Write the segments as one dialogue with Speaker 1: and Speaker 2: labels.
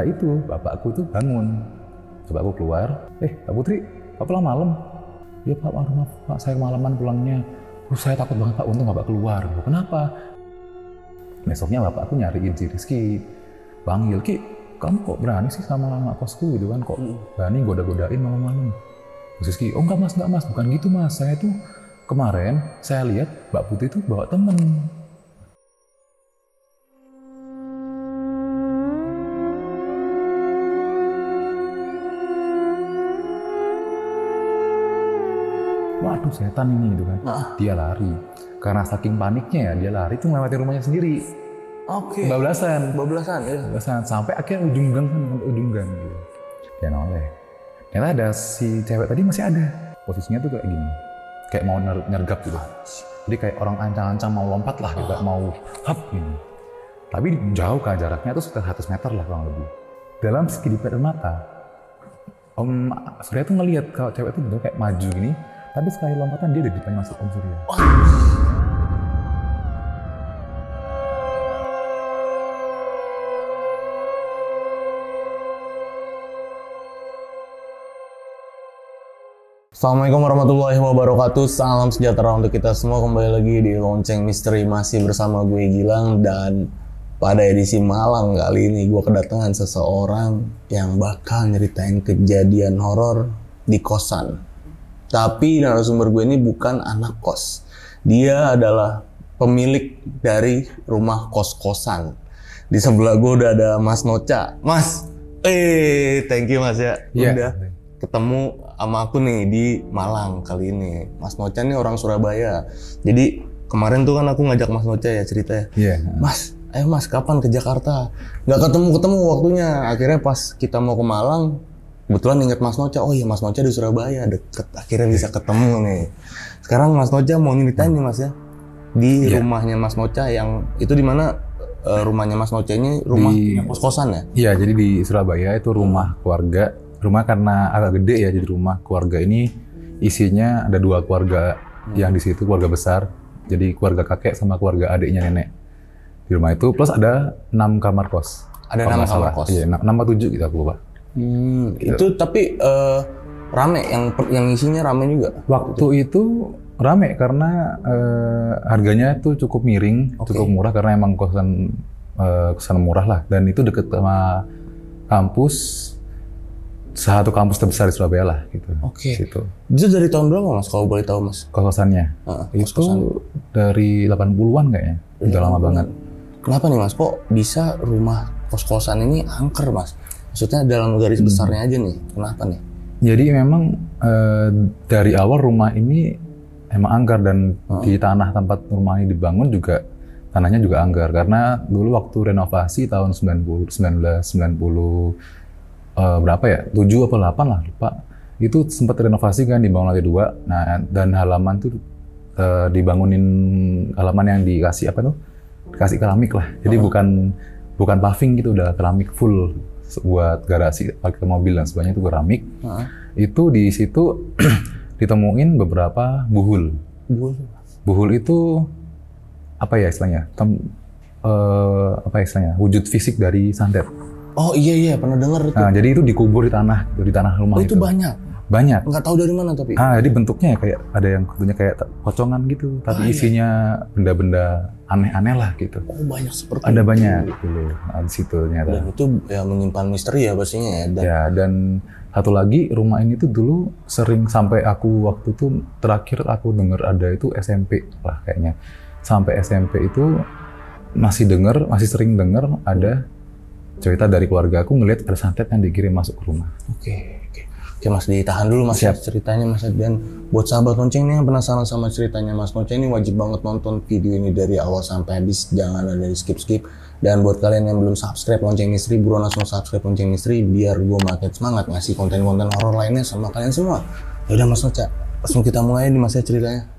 Speaker 1: itu bapakku tuh bangun. Bapakku keluar, Pak Putri, Pak pulang malam? Ya Pak, maaf Pak, saya malaman pulangnya. Saya takut banget Pak, untung Bapak keluar. Kenapa? Besoknya bapakku nyariin si Rizky. Panggil, Ki, kamu kok berani sih sama mak kosku gitu kan? Kok berani goda-godain malam-malam? Terus Rizky, oh enggak mas, bukan gitu mas. Saya tuh kemarin saya lihat Mbak Putri tuh bawa temen. Waduh setan ini gitu kan. Dia lari. Karena saking paniknya ya, dia lari tuh melewati rumahnya sendiri.
Speaker 2: Oke.
Speaker 1: Bablasan ya.
Speaker 2: Ya.
Speaker 1: Sampai akhirnya ujung gang gitu. Dia noleh. Ternyata ada si cewek tadi masih ada. Posisinya tuh kayak gini. Kayak mau nyergap gitu. Jadi kayak orang ancang-ancang mau lompat lah gitu, mau hap gitu. Tapi jauh kan jaraknya tuh sekitar 100 meter lah kurang lebih. Dalam sekedipet mata, Om Surya tuh ngelihat kalau cewek itu betul kayak maju gini, tapi sekali lompatan dia udah di depan masuk Om Surya.
Speaker 2: Assalamualaikum warahmatullahi wabarakatuh. Salam sejahtera untuk kita semua. Kembali lagi di Lonceng Misteri, masih bersama gue Gilang. Dan pada edisi malam kali ini gue kedatangan seseorang yang bakal nyeritain kejadian horor di kosan. Tapi narasumber gue ini bukan anak kos. Dia adalah pemilik dari rumah kos-kosan. Di sebelah gue udah ada Mas Nocha. Mas, thank you Mas ya. Udah ketemu sama aku nih di Malang kali ini. Mas Nocha nih orang Surabaya. Jadi kemarin tuh kan aku ngajak Mas Nocha ya cerita ya. Mas, ayo Mas kapan ke Jakarta? Nggak ketemu waktunya. Akhirnya pas kita mau ke Malang, kebetulan inget Mas Nocha. Oh iya Mas Nocha di Surabaya deket. Akhirnya bisa ketemu nih. Sekarang Mas Nocha mau nyeritain nih Mas ya. Di rumahnya Mas Nocha yang itu di mana rumahnya Mas Nocha ini rumah kos-kosan ya?
Speaker 1: Iya, jadi di Surabaya itu rumah keluarga. Rumah karena agak gede ya, jadi rumah keluarga ini isinya ada 2 keluarga yang di situ, keluarga besar. Jadi keluarga kakek sama keluarga adiknya nenek di rumah itu, plus ada 6 kamar kos.
Speaker 2: Ada 6 kamar kos?
Speaker 1: Iya, 6 atau 7 gitu aku lupa.
Speaker 2: Itu tapi rame, yang isinya rame juga?
Speaker 1: Waktu itu rame karena harganya tuh cukup miring, cukup murah karena emang kosan murah lah. Dan itu deket sama kampus, satu kampus terbesar di Surabaya lah gitu.
Speaker 2: Situ. Itu dari tahun berapa Mas kalau boleh tahu Mas?
Speaker 1: Kos-kosannya? Itu dari 80-an kayaknya. Udah lama banget.
Speaker 2: Kenapa nih Mas? Kok bisa rumah kos-kosan ini angker Mas? Maksudnya dalam garis besarnya aja nih. Kenapa nih?
Speaker 1: Jadi memang dari awal rumah ini emang angker dan di tanah tempat rumah ini dibangun juga tanahnya juga angker karena dulu waktu renovasi tahun 1990 berapa ya? 7 atau 8 lah, lupa. Itu sempat renovasi kan, dibangun lantai 2. Nah, dan halaman tuh dibangunin halaman yang dikasih apa tuh? Dikasih keramik lah. Jadi bukan paving gitu, udah keramik full buat garasi parkir mobil dan sebagainya itu keramik. Itu di situ ditemuin beberapa buhul. Buhul itu apa ya istilahnya? Wujud fisik dari santet.
Speaker 2: Oh iya pernah dengar itu.
Speaker 1: Nah, jadi itu dikubur di tanah rumah itu.
Speaker 2: Itu banyak.
Speaker 1: Nggak
Speaker 2: tahu dari mana tapi.
Speaker 1: Jadi bentuknya kayak ada yang bentuknya kayak pocongan gitu, tapi isinya benda-benda aneh-aneh lah gitu.
Speaker 2: Oh banyak seperti
Speaker 1: ada
Speaker 2: itu.
Speaker 1: Banyak gitu loh di situ ternyata.
Speaker 2: Dan itu ya menyimpan misteri ya pastinya ya.
Speaker 1: Dan satu lagi rumah ini tuh dulu sering sampai aku waktu itu terakhir aku dengar ada itu SMP lah kayaknya. Sampai SMP itu masih sering dengar ada cerita dari keluarga aku ngelihat ada santet yang dikirim masuk ke rumah.
Speaker 2: Oke Mas, ditahan dulu Mas ceritanya Mas. Dan buat sahabat Lonceng nih yang penasaran sama ceritanya Mas Nocha ini wajib banget nonton video ini dari awal sampai habis, jangan ada di skip. Dan buat kalian yang belum subscribe Lonceng Misteri, buruan langsung subscribe Lonceng Misteri biar gue makin semangat ngasih konten-konten horor lainnya sama kalian semua. Yaudah Mas Nocha, langsung kita mulai nih Mas ya ceritanya.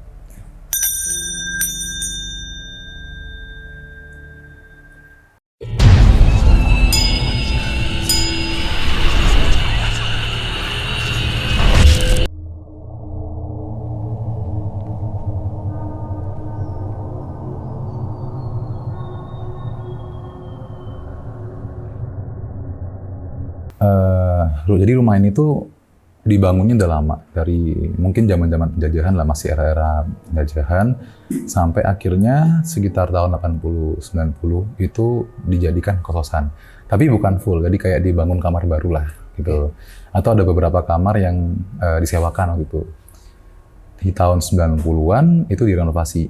Speaker 1: Jadi rumah ini tuh dibangunnya udah lama, dari mungkin zaman-zaman penjajahan lah, masih era-era penjajahan, sampai akhirnya sekitar tahun 80-90 itu dijadikan kos-kosan. Tapi bukan full, jadi kayak dibangun kamar baru lah gitu. Atau ada beberapa kamar yang disewakan gitu. Di tahun 90-an itu direnovasi.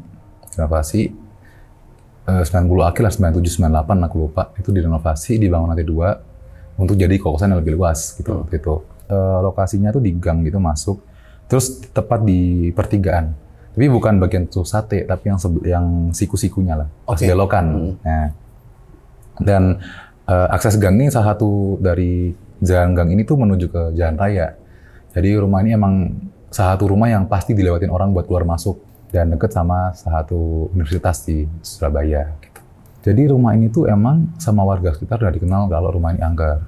Speaker 1: 90 akhir lah, 97, 98 aku lupa, itu direnovasi, dibangun lantai 2 untuk jadi kosan yang lebih luas gitu. Gitu. Lokasinya tuh di gang gitu masuk, terus tepat di pertigaan. Tapi bukan bagian tuh sate, tapi yang siku-sikunya lah, pas belokan. Nah, dan akses gang ini salah satu dari jalan gang ini tuh menuju ke jalan raya. Jadi rumah ini emang salah satu rumah yang pasti dilewatin orang buat keluar masuk, dan deket sama salah satu universitas di Surabaya. Gitu. Jadi rumah ini tuh emang sama warga sekitar udah dikenal kalau rumah ini angker.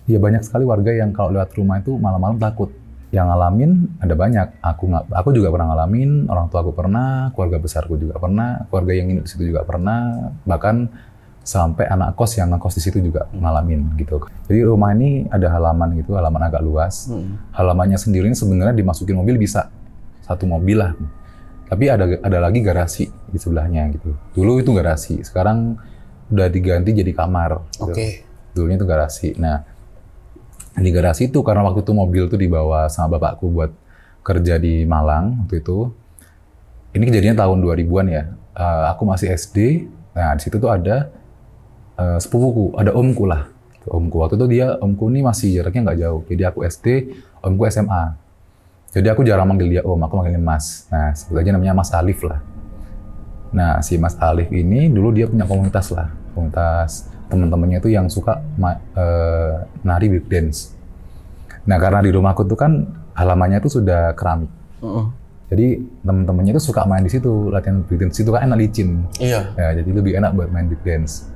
Speaker 1: Ya banyak sekali warga yang kalau lewat rumah itu malam-malam takut. Yang ngalamin ada banyak. Aku juga pernah ngalamin, orang tua aku pernah, keluarga besarku juga pernah, keluarga yang nginep di situ juga pernah, bahkan sampai anak kos yang ngekos di situ juga ngalamin gitu. Jadi rumah ini ada halaman gitu, halaman agak luas. Halamannya sendiri ini sebenarnya dimasukin mobil bisa, 1 mobil lah. Tapi ada lagi garasi di sebelahnya gitu. Dulu itu garasi, sekarang udah diganti jadi kamar. Gitu. Dulunya itu garasi. Nah, di garasi itu karena waktu itu mobil tuh dibawa sama bapakku buat kerja di Malang waktu itu. Ini kejadiannya tahun 2000-an ya. Aku masih SD. Nah, di situ tuh ada sepupuku, ada omku lah. Omku waktu itu omku ini masih jaraknya nggak jauh. Jadi aku SD, omku SMA. Jadi aku jarang manggil dia om, aku manggilnya Mas. Nah, sebut aja namanya Mas Alif lah. Nah, si Mas Alif ini dulu dia punya komunitas lah. Komunitas teman-temannya itu yang suka nari break dance. Nah, karena di rumahku tuh kan halamannya itu sudah keramik. Jadi teman-temannya itu suka main di situ, latihan break dance itu kan enak licin.
Speaker 2: Iya.
Speaker 1: Ya, jadi lebih enak buat main break dance.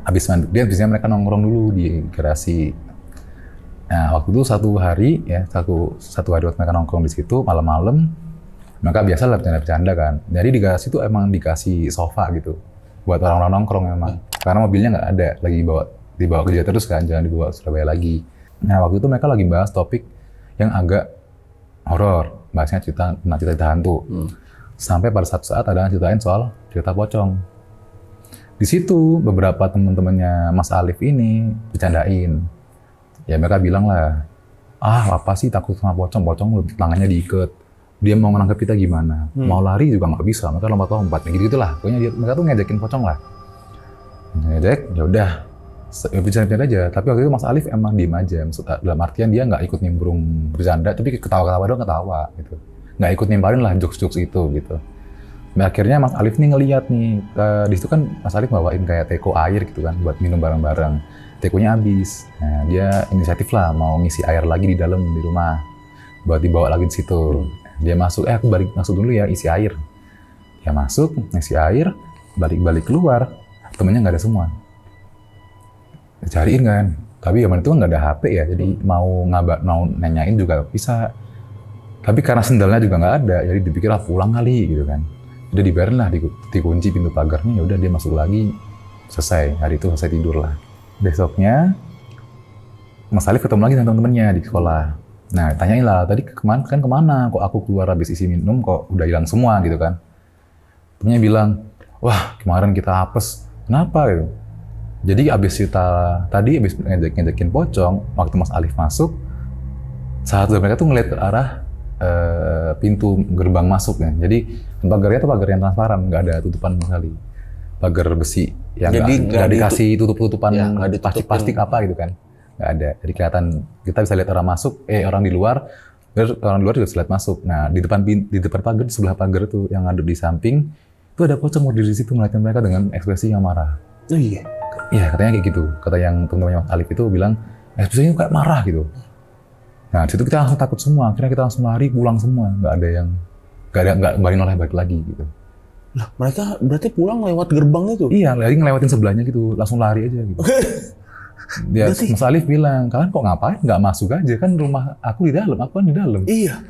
Speaker 1: Habis main break dance, biasanya mereka nongkrong dulu di garasi. Nah, waktu itu satu hari waktu mereka nongkrong di situ malam-malam, mereka biasa lah bercanda-bercanda kan. Jadi di garasi itu emang dikasih sofa gitu buat orang-orang nongkrong memang. Karena mobilnya nggak ada, lagi dibawa kerja terus kan, jangan dibawa Surabaya lagi. Nah, waktu itu mereka lagi bahas topik yang agak horor, bahasnya cerita hantu. Sampai pada satu saat ada yang ceritain soal cerita pocong. Di situ beberapa teman-temannya Mas Alif ini bercandain. Ya mereka bilang lah, apa sih takut sama pocong tangannya diikat. Dia mau nangkep kita gimana? Mau lari juga nggak bisa, mereka lompat-lompat. Gitu-gitulah, pokoknya mereka tuh ngejekin pocong lah. Ngejek, ya udah, bercanda aja. Tapi waktu itu Mas Alif emang diem aja. Maksud, dalam artian dia nggak ikut nimbrung bercanda, tapi ketawa-ketawa doang, ketawa gitu. Nggak ikut nimpalin lah jokes-jokes itu gitu. Nah, akhirnya Mas Alif nih ngeliat nih, di situ kan Mas Alif bawain kayak teko air gitu kan, buat minum bareng-bareng. Tekonya habis. Nah, dia inisiatif lah mau ngisi air lagi di dalam di rumah. Buat dibawa lagi di situ. Dia masuk, aku balik masuk dulu ya isi air. Dia masuk, ngisi air, balik keluar, temennya nggak ada semua. Cariin kan. Tapi zaman itu nggak ada HP ya, jadi mau nanyain juga bisa. Tapi karena sendalnya juga nggak ada, jadi dipikir pulang kali gitu kan. Udah dibiarin lah, dikunci pintu pagarnya, ya udah dia masuk lagi, selesai. Hari itu selesai tidur lah. Besoknya, Mas Alif ketemu lagi sama temen-temennya di sekolah. Nah, tanyain lah, tadi kemana? Kok aku keluar habis isi minum, kok udah hilang semua gitu kan. Temennya bilang, wah kemarin kita apes, kenapa gitu. Jadi habis ngejekin pocong, waktu Mas Alif masuk, saat mereka tuh ngeliat ke arah pintu gerbang masuk ya. Jadi pagarnya tuh pagar yang transparan, nggak ada tutupan sekali. Pagar besi yang nggak dikasih tutup-tutupan ya, plastik apa gitu kan, nggak ada. Jadi kelihatan, kita bisa lihat orang masuk, orang di luar, terus orang di luar juga bisa lihat masuk. Nah di depan pagar, di sebelah pagar tuh yang ada di samping itu ada pocong berdiri di situ ngeliatin mereka dengan ekspresi yang marah.
Speaker 2: Oh iya?
Speaker 1: Iya katanya kayak gitu. Kata yang teman-temannya Mas Alif itu bilang ekspresinya kayak marah gitu. Nah di situ kita langsung takut semua. Akhirnya kita langsung lari pulang semua. Nggak noleh balik lagi gitu.
Speaker 2: Lah, mereka berarti pulang lewat gerbang itu?
Speaker 1: Iya, lagi ngelewatin sebelahnya gitu, langsung lari aja gitu. Dia, Mas Alif bilang, kalian kok ngapain? Nggak masuk aja, kan rumah aku di dalam, aku kan di dalam.
Speaker 2: Iya.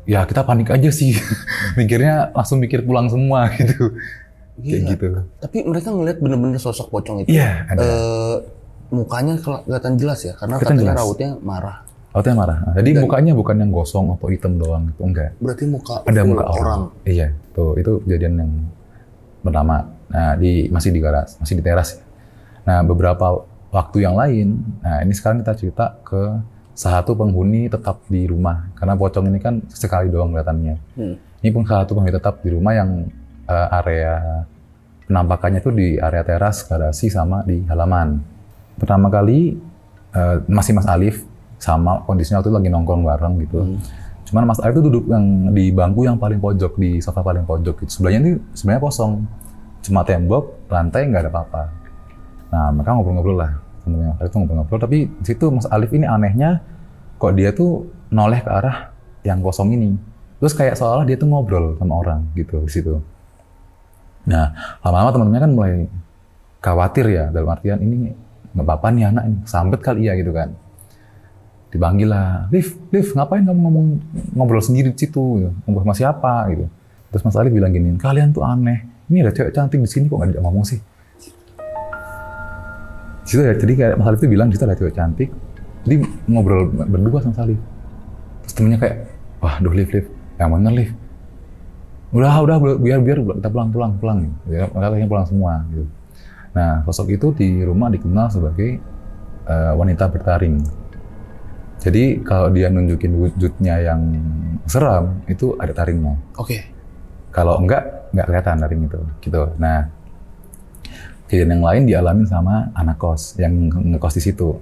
Speaker 1: Ya kita panik aja sih, mikirnya langsung mikir pulang semua gitu. Kayak gitu.
Speaker 2: Tapi mereka ngeliat bener-bener sosok pocong itu.
Speaker 1: Iya, ada.
Speaker 2: mukanya kelihatan jelas ya, karena
Speaker 1: Kelihatan
Speaker 2: katanya
Speaker 1: jelas.
Speaker 2: rautnya marah.
Speaker 1: Auto yang marah. Nah, jadi mukanya bukan yang gosong atau hitam doang itu enggak.
Speaker 2: Berarti muka
Speaker 1: Ada
Speaker 2: full
Speaker 1: muka orang. Iya, tuh itu kejadian yang pertama. Nah, masih di garas, masih di teras. Nah, beberapa waktu yang lain, nah ini sekarang kita cerita ke salah satu penghuni tetap di rumah. Karena pocong ini kan sekali doang kelihatannya. Ini pun salah satu penghuni tetap di rumah yang area penampakannya tuh di area teras, garasi, sama di halaman. Pertama kali masih Mas Alif, sama kondisinya waktu itu lagi nongkrong bareng gitu. Cuman Mas Alif itu duduk yang di bangku yang paling pojok, di sofa paling pojok gitu. Sebelahnya ini sebenarnya kosong. Cuma tembok, lantai nggak ada apa-apa. Nah, mereka ngobrol-ngobrol lah. Temennya Mas Alif tuh ngobrol-ngobrol, tapi di situ Mas Alif ini anehnya kok dia tuh noleh ke arah yang kosong ini. Terus kayak seolah dia tuh ngobrol sama orang gitu di situ. Nah, lama-lama teman-temannya kan mulai khawatir ya, dalam artian ini nggak apa-apa nih anak ini, sambet kali ya gitu kan. Dipanggil lah, Liv, ngapain kamu ngobrol sendiri di situ? Gitu. Ngobrol sama siapa? Gitu. Terus Mas Alif bilang gini, kalian tuh aneh. Ini ada cewek cantik di sini kok nggak diajak ngomong sih? Situ ya, jadi kayak Mas Alif tuh bilang, di situ ada cewek cantik. Jadi ngobrol berdua sama Salif. Terus temennya kayak, wah, Liv, yang bener Liv. Udah, biar kita pulang. Ya, mereka pulang semua. Gitu. Nah, sosok itu di rumah dikenal sebagai wanita bertaring. Jadi kalau dia nunjukin wujudnya yang seram, itu ada taringnya.
Speaker 2: Oke.
Speaker 1: Kalau nggak kelihatan taring itu. Gitu. Nah, kejadian yang lain dialamin sama anak kos yang ngekos di situ.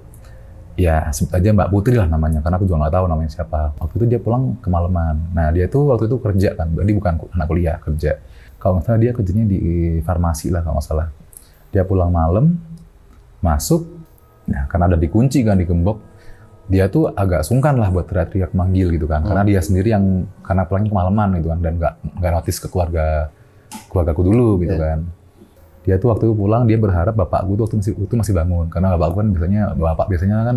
Speaker 1: Ya, sebut aja Mbak Putri lah namanya, karena aku juga nggak tahu namanya siapa. Waktu itu dia pulang kemalaman. Nah, dia tuh waktu itu kerja kan, jadi bukan anak kuliah, kerja. Kalau nggak salah dia kerjanya di farmasi lah kalau nggak salah. Dia pulang malam, masuk, nah karena ada dikunci kan, digembok, dia tuh agak sungkan lah buat teriak-teriak manggil gitu kan, karena dia sendiri yang, karena pulangnya kemalaman gitu kan, dan nggak notice ke keluargaku dulu gitu kan. Dia tuh waktu itu pulang, dia berharap bapakku tuh waktu itu masih bangun, karena bapakku kan biasanya kan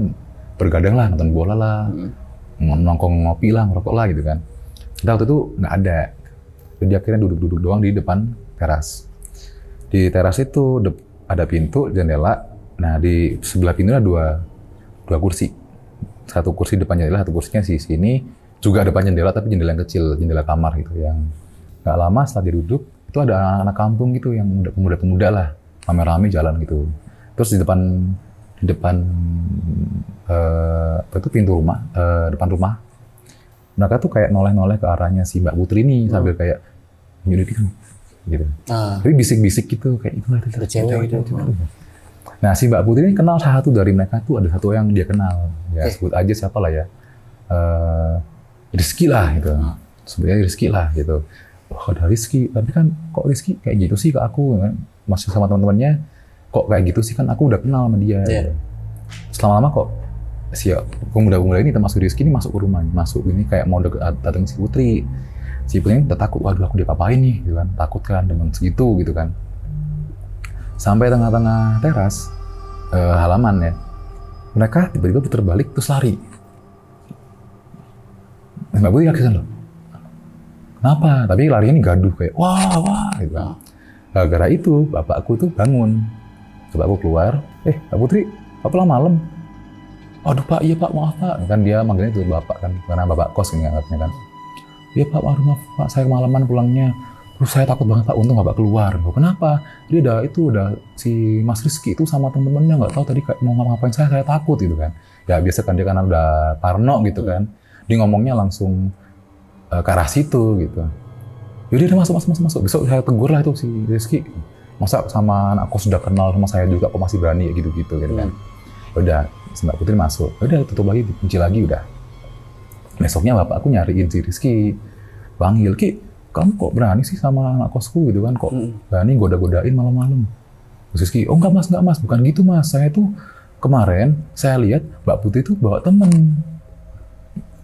Speaker 1: bergadang lah, nonton bola lah, nongkrong ngopi lah, ngerokok lah gitu kan. Kita waktu itu nggak ada, jadi akhirnya duduk-duduk doang di depan teras. Di teras itu ada pintu, jendela. Nah di sebelah pintu ada dua kursi. Satu kursi depan jendela, satu kursinya di sini. Juga depan jendela, tapi jendela yang kecil, jendela kamar gitu. Yang nggak lama setelah dia duduk, itu ada anak-anak kampung gitu yang pemuda-pemuda lah, rame-rame jalan gitu. Terus di depan itu pintu rumah, depan rumah, mereka tuh kayak noleh-noleh ke arahnya si Mbak Putri ini sambil kayak nyudutin gitu. Tapi bisik-bisik gitu kayak itu
Speaker 2: ada cewek gitu.
Speaker 1: Nah si Mbak Putri ini kenal salah satu dari mereka tuh, ada satu yang dia kenal. Ya sebut aja siapa lah ya. Rizky lah gitu. Sebenarnya Rizky lah gitu. Oh ada Rizky, tapi kan kok Rizky kayak gitu sih ke aku kan. Masih sama teman-temannya kok kayak gitu sih, kan aku udah kenal sama dia. Gitu. Selama-lama kok si pemuda-pemuda ini termasuk Rizky ini masuk ke rumah, masuk ini kayak mau datang si Putri. Si Putri ini udah takut, waduh aku diapa-apain nih gitu kan, takut kan dengan segitu gitu kan. Sampai tengah-tengah teras halaman ya, mereka tiba-tiba putar balik terus lari. Mbak Putri kaget loh, kenapa? Tapi larinya ini gaduh kayak wah gitu kan. Gara-gara itu bapakku tuh bangun, bapakku keluar, Mbak Putri, apa pulang malam? Aduh Pak, iya Pak, maaf Pak. Kan dia manggilnya itu bapak kan, karena bapak kos ini anggapnya kan. Iya Pak, maaf Pak, saya kemalaman pulangnya. Terus saya takut banget Pak, untung Bapak keluar. Oh, kenapa? Dia udah si Mas Rizky itu sama temen-temennya nggak tahu tadi mau ngapain saya takut gitu kan. Ya biasa kan dia karena udah parno gitu kan. Dia ngomongnya langsung ke arah situ gitu. Yaudah udah masuk. Besok saya tegur lah itu si Rizky. Masa sama anak kos sudah kenal sama saya juga kok masih berani ya gitu kan. Udah, Mbak Putri masuk. Udah tutup lagi, dikunci lagi udah. Besoknya bapakku nyariin si Rizky. Panggil, Ki, kamu kok berani sih sama anak kosku gitu kan, kok berani goda-godain malam-malam. Terus Rizky, oh enggak mas, bukan gitu mas, saya tuh kemarin saya lihat Mbak Putri tuh bawa temen,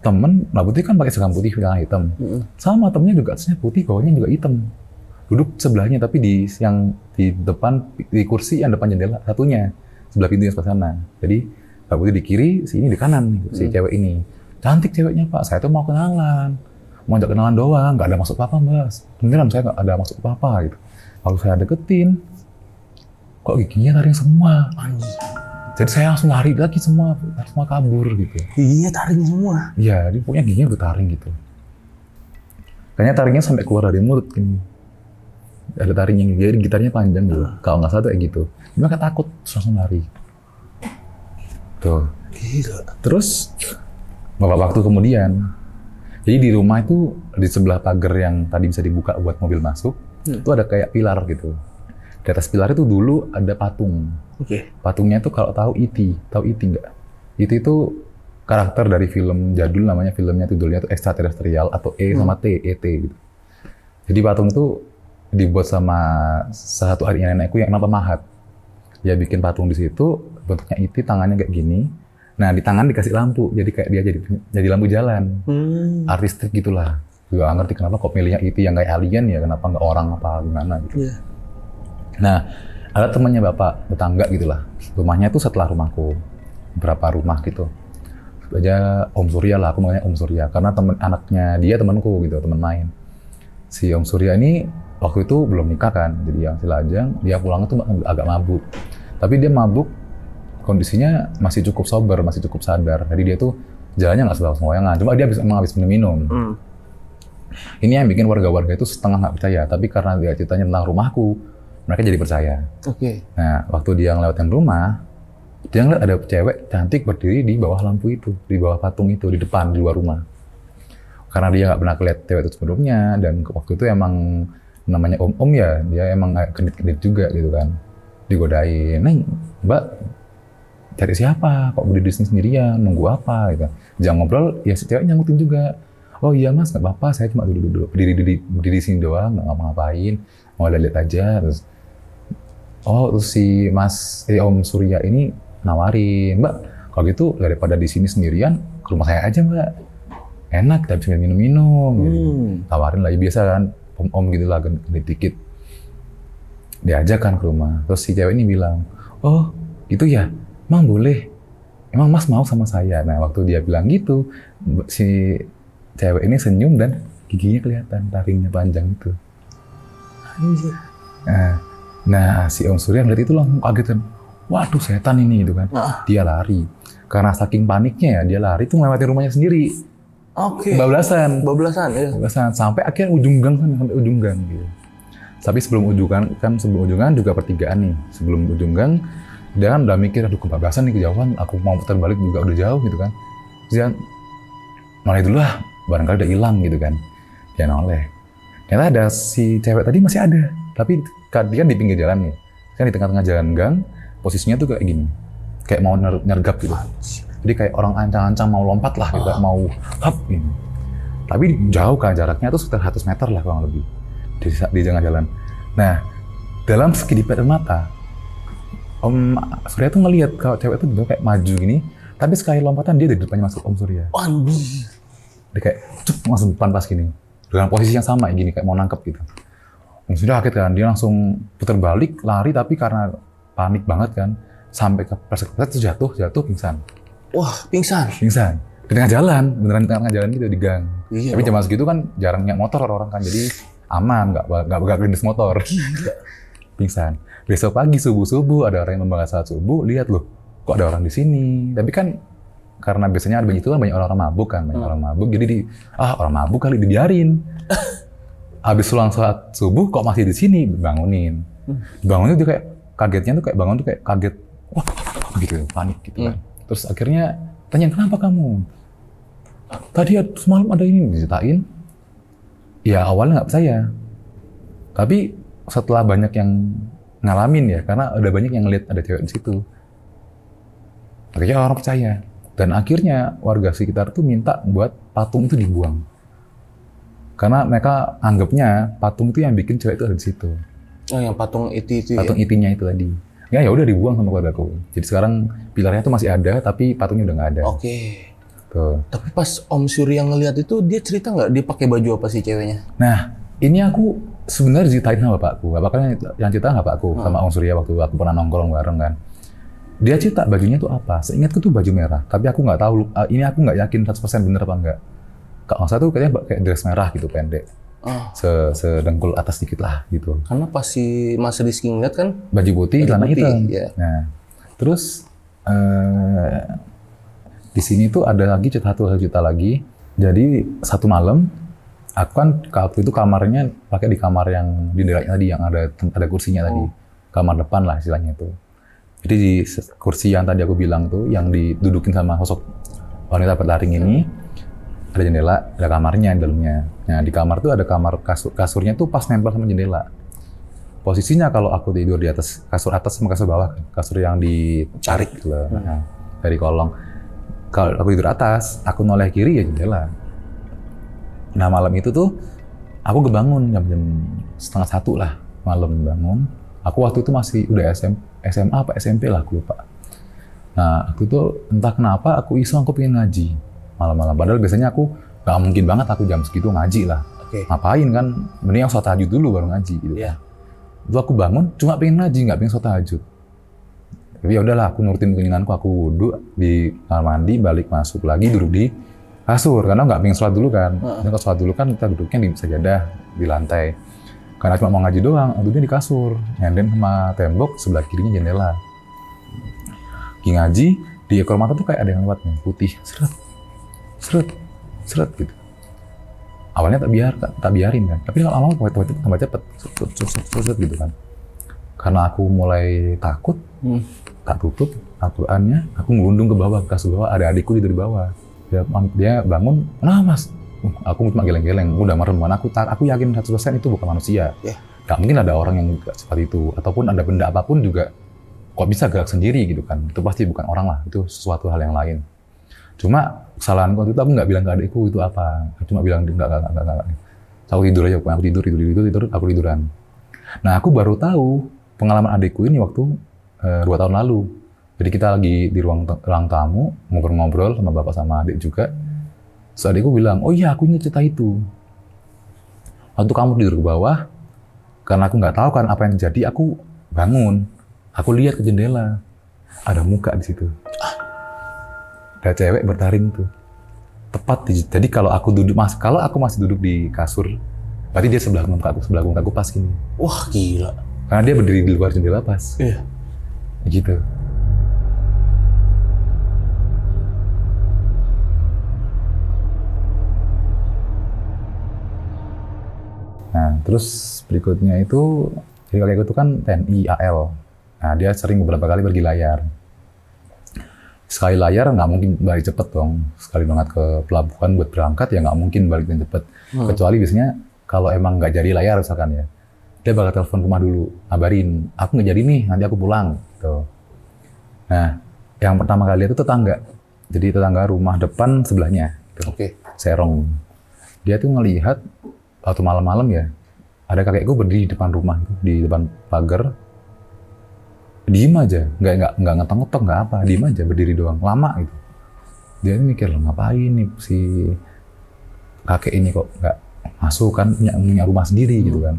Speaker 1: Mbak Putri kan pakai seragam putih celana hitam, sama temennya juga atasnya putih, bawahnya juga hitam, duduk sebelahnya tapi di depan di kursi yang depan jendela satunya, sebelah pintu yang sebelah sana. Jadi Mbak Putri di kiri, si ini di kanan, si cewek ini, cantik ceweknya Pak, saya tuh mau kenalan. Mau ajak kenalan doang, nggak ada maksud apa-apa mas. Beneran saya nggak ada maksud apa-apa gitu. Kalau saya deketin, kok giginya taring semua.
Speaker 2: Anjir.
Speaker 1: Jadi saya langsung lari lagi semua kabur gitu.
Speaker 2: Iya, taring semua.
Speaker 1: Iya, dia punya giginya bertaring gitu. Kayaknya taringnya sampai keluar dari mulut gini. Ada taringnya, jadi gitarnya panjang gitu. Kalau nggak salah tuh kayak gitu. Mereka takut, terus langsung lari. Tuh.
Speaker 2: Gila.
Speaker 1: Terus beberapa waktu kemudian, jadi di rumah itu di sebelah pagar yang tadi bisa dibuka buat mobil masuk, itu ada kayak pilar gitu. Di atas pilar itu dulu ada patung.
Speaker 2: Oke.
Speaker 1: Patungnya itu kalau tahu tahu E.T. nggak? E.T. itu karakter dari film jadul, namanya filmnya judulnya itu Extraterrestrial atau E sama T, E.T. gitu. Jadi patung itu dibuat sama salah satu adiknya nenekku yang nama Mahat. Dia bikin patung di situ, bentuknya E.T. tangannya kayak gini. Nah di tangan dikasih lampu, jadi kayak dia jadi lampu jalan. Artistik gitulah. Juga nggak ngerti kenapa kok milihnya E.T. yang kayak alien ya, kenapa nggak orang apa gimana gitu.
Speaker 2: Iya.
Speaker 1: Nah, ada temannya bapak, tetangga gitulah. Rumahnya tuh setelah rumahku, berapa rumah gitu. Sebut aja Om Surya lah, aku namanya Om Surya. Karena anaknya dia temanku gitu, teman main. Si Om Surya ini waktu itu belum nikah kan, jadi yang si Lajang, dia pulang tuh agak mabuk. Tapi dia mabuk, kondisinya masih cukup sober, masih cukup sadar. Jadi dia tuh jalannya nggak sembarangan, cuma dia emang habis minum. Ini yang bikin warga-warga itu setengah nggak percaya, tapi karena dia ceritanya tentang rumahku, mereka jadi percaya.
Speaker 2: Oke.
Speaker 1: Nah, waktu dia ngelewatin rumah, dia ngeliat ada cewek cantik berdiri di bawah lampu itu, di bawah patung itu, di depan, di luar rumah. Karena dia nggak pernah lihat cewek itu sebelumnya, dan waktu itu emang namanya om-om ya, dia emang genit-genit juga gitu kan. Digodain, "Neng, Mbak, cari siapa? Kok berdiri di sini sendirian? Nunggu apa?" Gitu. Jangan ngobrol, ya si cewek nyangutin juga. "Oh iya mas, nggak apa-apa, saya cuma duduk-duduk, berdiri di sini doang, nggak ngapa-ngapain, mau lihat aja." Terus si Om Surya ini nawarin, "Mbak, kalau gitu daripada di sini sendirian, ke rumah saya aja Mbak. Enak, kita bisa minum-minum." Gitu. Tawarin lah, ya biasa kan, om-om gitu lah, genit dikit. Diajak kan ke rumah, terus si cewek ini bilang, "Oh gitu ya, Mang boleh. Emang mas mau sama saya?" Nah waktu dia bilang gitu, si cewek ini senyum dan giginya kelihatan, taringnya panjang itu.
Speaker 2: Anjir.
Speaker 1: Nah, si Om Surya ngeliat itu langsung kaget kan. Waduh, setan ini gitu kan. Dia lari. Karena saking paniknya ya, dia lari tuh melewati rumahnya sendiri.
Speaker 2: Oke.
Speaker 1: Bablasan.
Speaker 2: Ya.
Speaker 1: Bablasan. Sampai akhirnya ujung gang kan, sampai ujung gang gitu. Tapi sebelum ujung gang juga pertigaan nih. Sebelum ujung gang, dia kan udah mikir, aduh kebablasan nih kejauhan, aku mau putar balik juga udah jauh gitu kan. Terus dia noleh dulu lah, barangkali udah hilang gitu kan. Dia noleh. Ternyata ada si cewek tadi masih ada, tapi dia kan di pinggir jalan nih. Kan di tengah-tengah jalan gang, posisinya tuh kayak gini. Kayak mau nyergap gitu. Jadi kayak orang ancang-ancang mau lompat lah gitu, mau hap gitu. Tapi jauh kan jaraknya tuh sekitar 100 meter lah kurang lebih. Di tengah jalan. Nah, dalam sekedipet mata, Om Surya tuh ngelihat kalau cewek itu juga kayak maju gini, tapi sekali lompatan dia dari depannya masuk Om Surya. Dia kayak langsung depan pas gini. Dengan posisi yang sama gini, kayak mau nangkep gitu. Om Surya kaget kan, dia langsung putar balik, lari, tapi karena panik banget kan, sampai ke pleset jatuh, pingsan.
Speaker 2: Wah, pingsan?
Speaker 1: Pingsan. Di tengah jalan, beneran di tengah jalan gitu, di gang.
Speaker 2: Iya,
Speaker 1: tapi zaman segitu kan jarang naik motor orang kan, jadi aman, nggak kelindes motor. Pingsan. Besok pagi subuh-subuh ada orang yang membangga saat subuh, lihat loh, kok ada orang di sini. Tapi kan karena biasanya ada begitu kan banyak orang mabuk kan, orang mabuk, jadi orang mabuk kali dibiarin. Habis pulang sholat subuh kok masih di sini, bangunin. Bangunnya dia kayak kagetnya tuh kayak bangun tuh kayak kaget, wah gitu, panik gitu kan. Terus akhirnya tanya, "Kenapa kamu?" "Tadi semalam ada ini," diceritain. Ya awalnya nggak percaya, tapi setelah banyak yang ngalamin ya, karena ada banyak yang ngeliat ada cewek di situ, akhirnya orang percaya. Dan akhirnya warga sekitar tuh minta buat patung itu dibuang, karena mereka anggapnya patung itu yang bikin cewek itu ada di situ.
Speaker 2: Oh, yang patung itu
Speaker 1: patung
Speaker 2: ya?
Speaker 1: itinya itu tadi. Ya udah dibuang sama keluargaku. Jadi sekarang pilarnya tuh masih ada, tapi patungnya udah nggak ada.
Speaker 2: Oke.
Speaker 1: Tuh.
Speaker 2: Tapi pas Om Surya ngeliat itu, dia cerita nggak dia pakai baju apa sih ceweknya?
Speaker 1: Nah, ini aku sebenarnya diceritain sama bapakku. Bapaknya yang cerita bapakku sama Om Surya waktu aku pernah nongkrong bareng kan. Dia cerita bajunya tuh apa. Seingatku tuh baju merah, tapi aku nggak tahu. Ini aku nggak yakin 100% bener apa enggak. Kalau nggak salah tuh kayaknya kayak dress merah gitu, pendek. Sedengkul atas dikit lah gitu.
Speaker 2: Karena pas si Mas Rizky ngeliat kan
Speaker 1: baju putih, celana hitam.
Speaker 2: Ya.
Speaker 1: Nah, terus di sini tuh ada lagi satu cerita lagi. Jadi satu malam, aku kan waktu itu kamarnya pakai di kamar yang di daerahnya tadi, yang ada kursinya tadi, kamar depan lah istilahnya itu. Jadi di kursi yang tadi aku bilang tuh, yang didudukin sama sosok wanita bertaring ini, ada jendela, ada kamarnya di dalamnya. Nah di kamar tuh ada kamar kasurnya tuh pas nempel sama jendela. Posisinya kalau aku tidur di atas kasur atas sama kasur bawah, kasur yang ditarik gitu loh, dari kolong. Kalau aku tidur atas, aku noleh kiri ya jendela. Nah malam itu tuh aku kebangun jam 1:30 lah malam bangun. Aku waktu itu masih udah SMA apa SMP lah, aku lupa. Nah aku tuh entah kenapa aku iseng, aku pengen ngaji malam-malam. Padahal biasanya aku gak mungkin banget aku jam segitu ngaji lah. Ngapain kan? Mending aku sholat tahajud dulu baru ngaji gitu. Itu aku bangun cuma pengen ngaji, nggak pengen sholat tahajud. Tapi ya udahlah, aku nurutin keinginanku, aku wudhu di kamar mandi, balik masuk lagi duduk di kasur karena nggak pengen sholat dulu kan. Kalau sholat dulu kan kita duduknya di sajadah di lantai. Karena cuma mau ngaji doang, duduknya di kasur, nyanden sama tembok, sebelah kirinya jendela. Lagi ngaji, di ekor mata tuh kayak ada yang lewat nih, putih, seret gitu. Awalnya tak biarin kan, tapi lama-lama tambah cepet, seret gitu kan. Karena aku mulai takut, tak tutup Al-Qur'annya, aku ngelundung ke bawah, ke kasur bawah, ada adikku tidur di bawah. Dia bangun, "Kenapa Mas?" Aku cuma geleng-geleng, udah merem. Aku yakin 100% itu bukan manusia. Gak mungkin ada orang yang seperti itu, ataupun ada benda apapun juga kok bisa gerak sendiri gitu kan. Itu pasti bukan orang lah, itu sesuatu hal yang lain. Cuma kesalahanku waktu itu aku nggak bilang ke adikku itu apa. Aku cuma bilang enggak. Aku tidur aja, aku tidur, aku tiduran. Nah aku baru tahu pengalaman adikku ini waktu 2 tahun lalu. Jadi kita lagi di ruang tamu, ngobrol-ngobrol sama bapak sama adik juga. Terus adikku bilang, "Oh iya, aku ini cerita itu. Waktu kamu tidur ke bawah, karena aku nggak tahu kan apa yang terjadi, aku bangun. Aku lihat ke jendela, ada muka di situ. Ada cewek bertaring tuh. Tepat, jadi kalau aku masih duduk di kasur, berarti dia sebelah muka aku pas gini.
Speaker 2: Wah gila.
Speaker 1: Karena dia berdiri di luar jendela pas.
Speaker 2: Iya.
Speaker 1: Gitu. Nah, terus berikutnya itu, jadi kakekku itu kan TNI AL. Nah, dia sering beberapa kali pergi layar. Sekali layar nggak mungkin balik cepet dong. Sekali banget ke pelabuhan buat berangkat ya nggak mungkin balik cepet. Kecuali biasanya kalau emang nggak jadi layar misalkan ya, dia bakal telepon rumah dulu, kabarin, aku nggak jadi nih, nanti aku pulang. Gitu. Nah, yang pertama kali itu tetangga. Jadi tetangga rumah depan sebelahnya. Gitu. Serong. Dia tuh ngelihat waktu malam-malam ya, ada kakekku berdiri di depan rumah, di depan pagar, diem aja, nggak ngetok-ngetok, nggak apa, diem aja, berdiri doang, lama gitu. Dia mikir, ngapain nih si kakek ini kok nggak masuk kan, punya rumah sendiri gitu kan.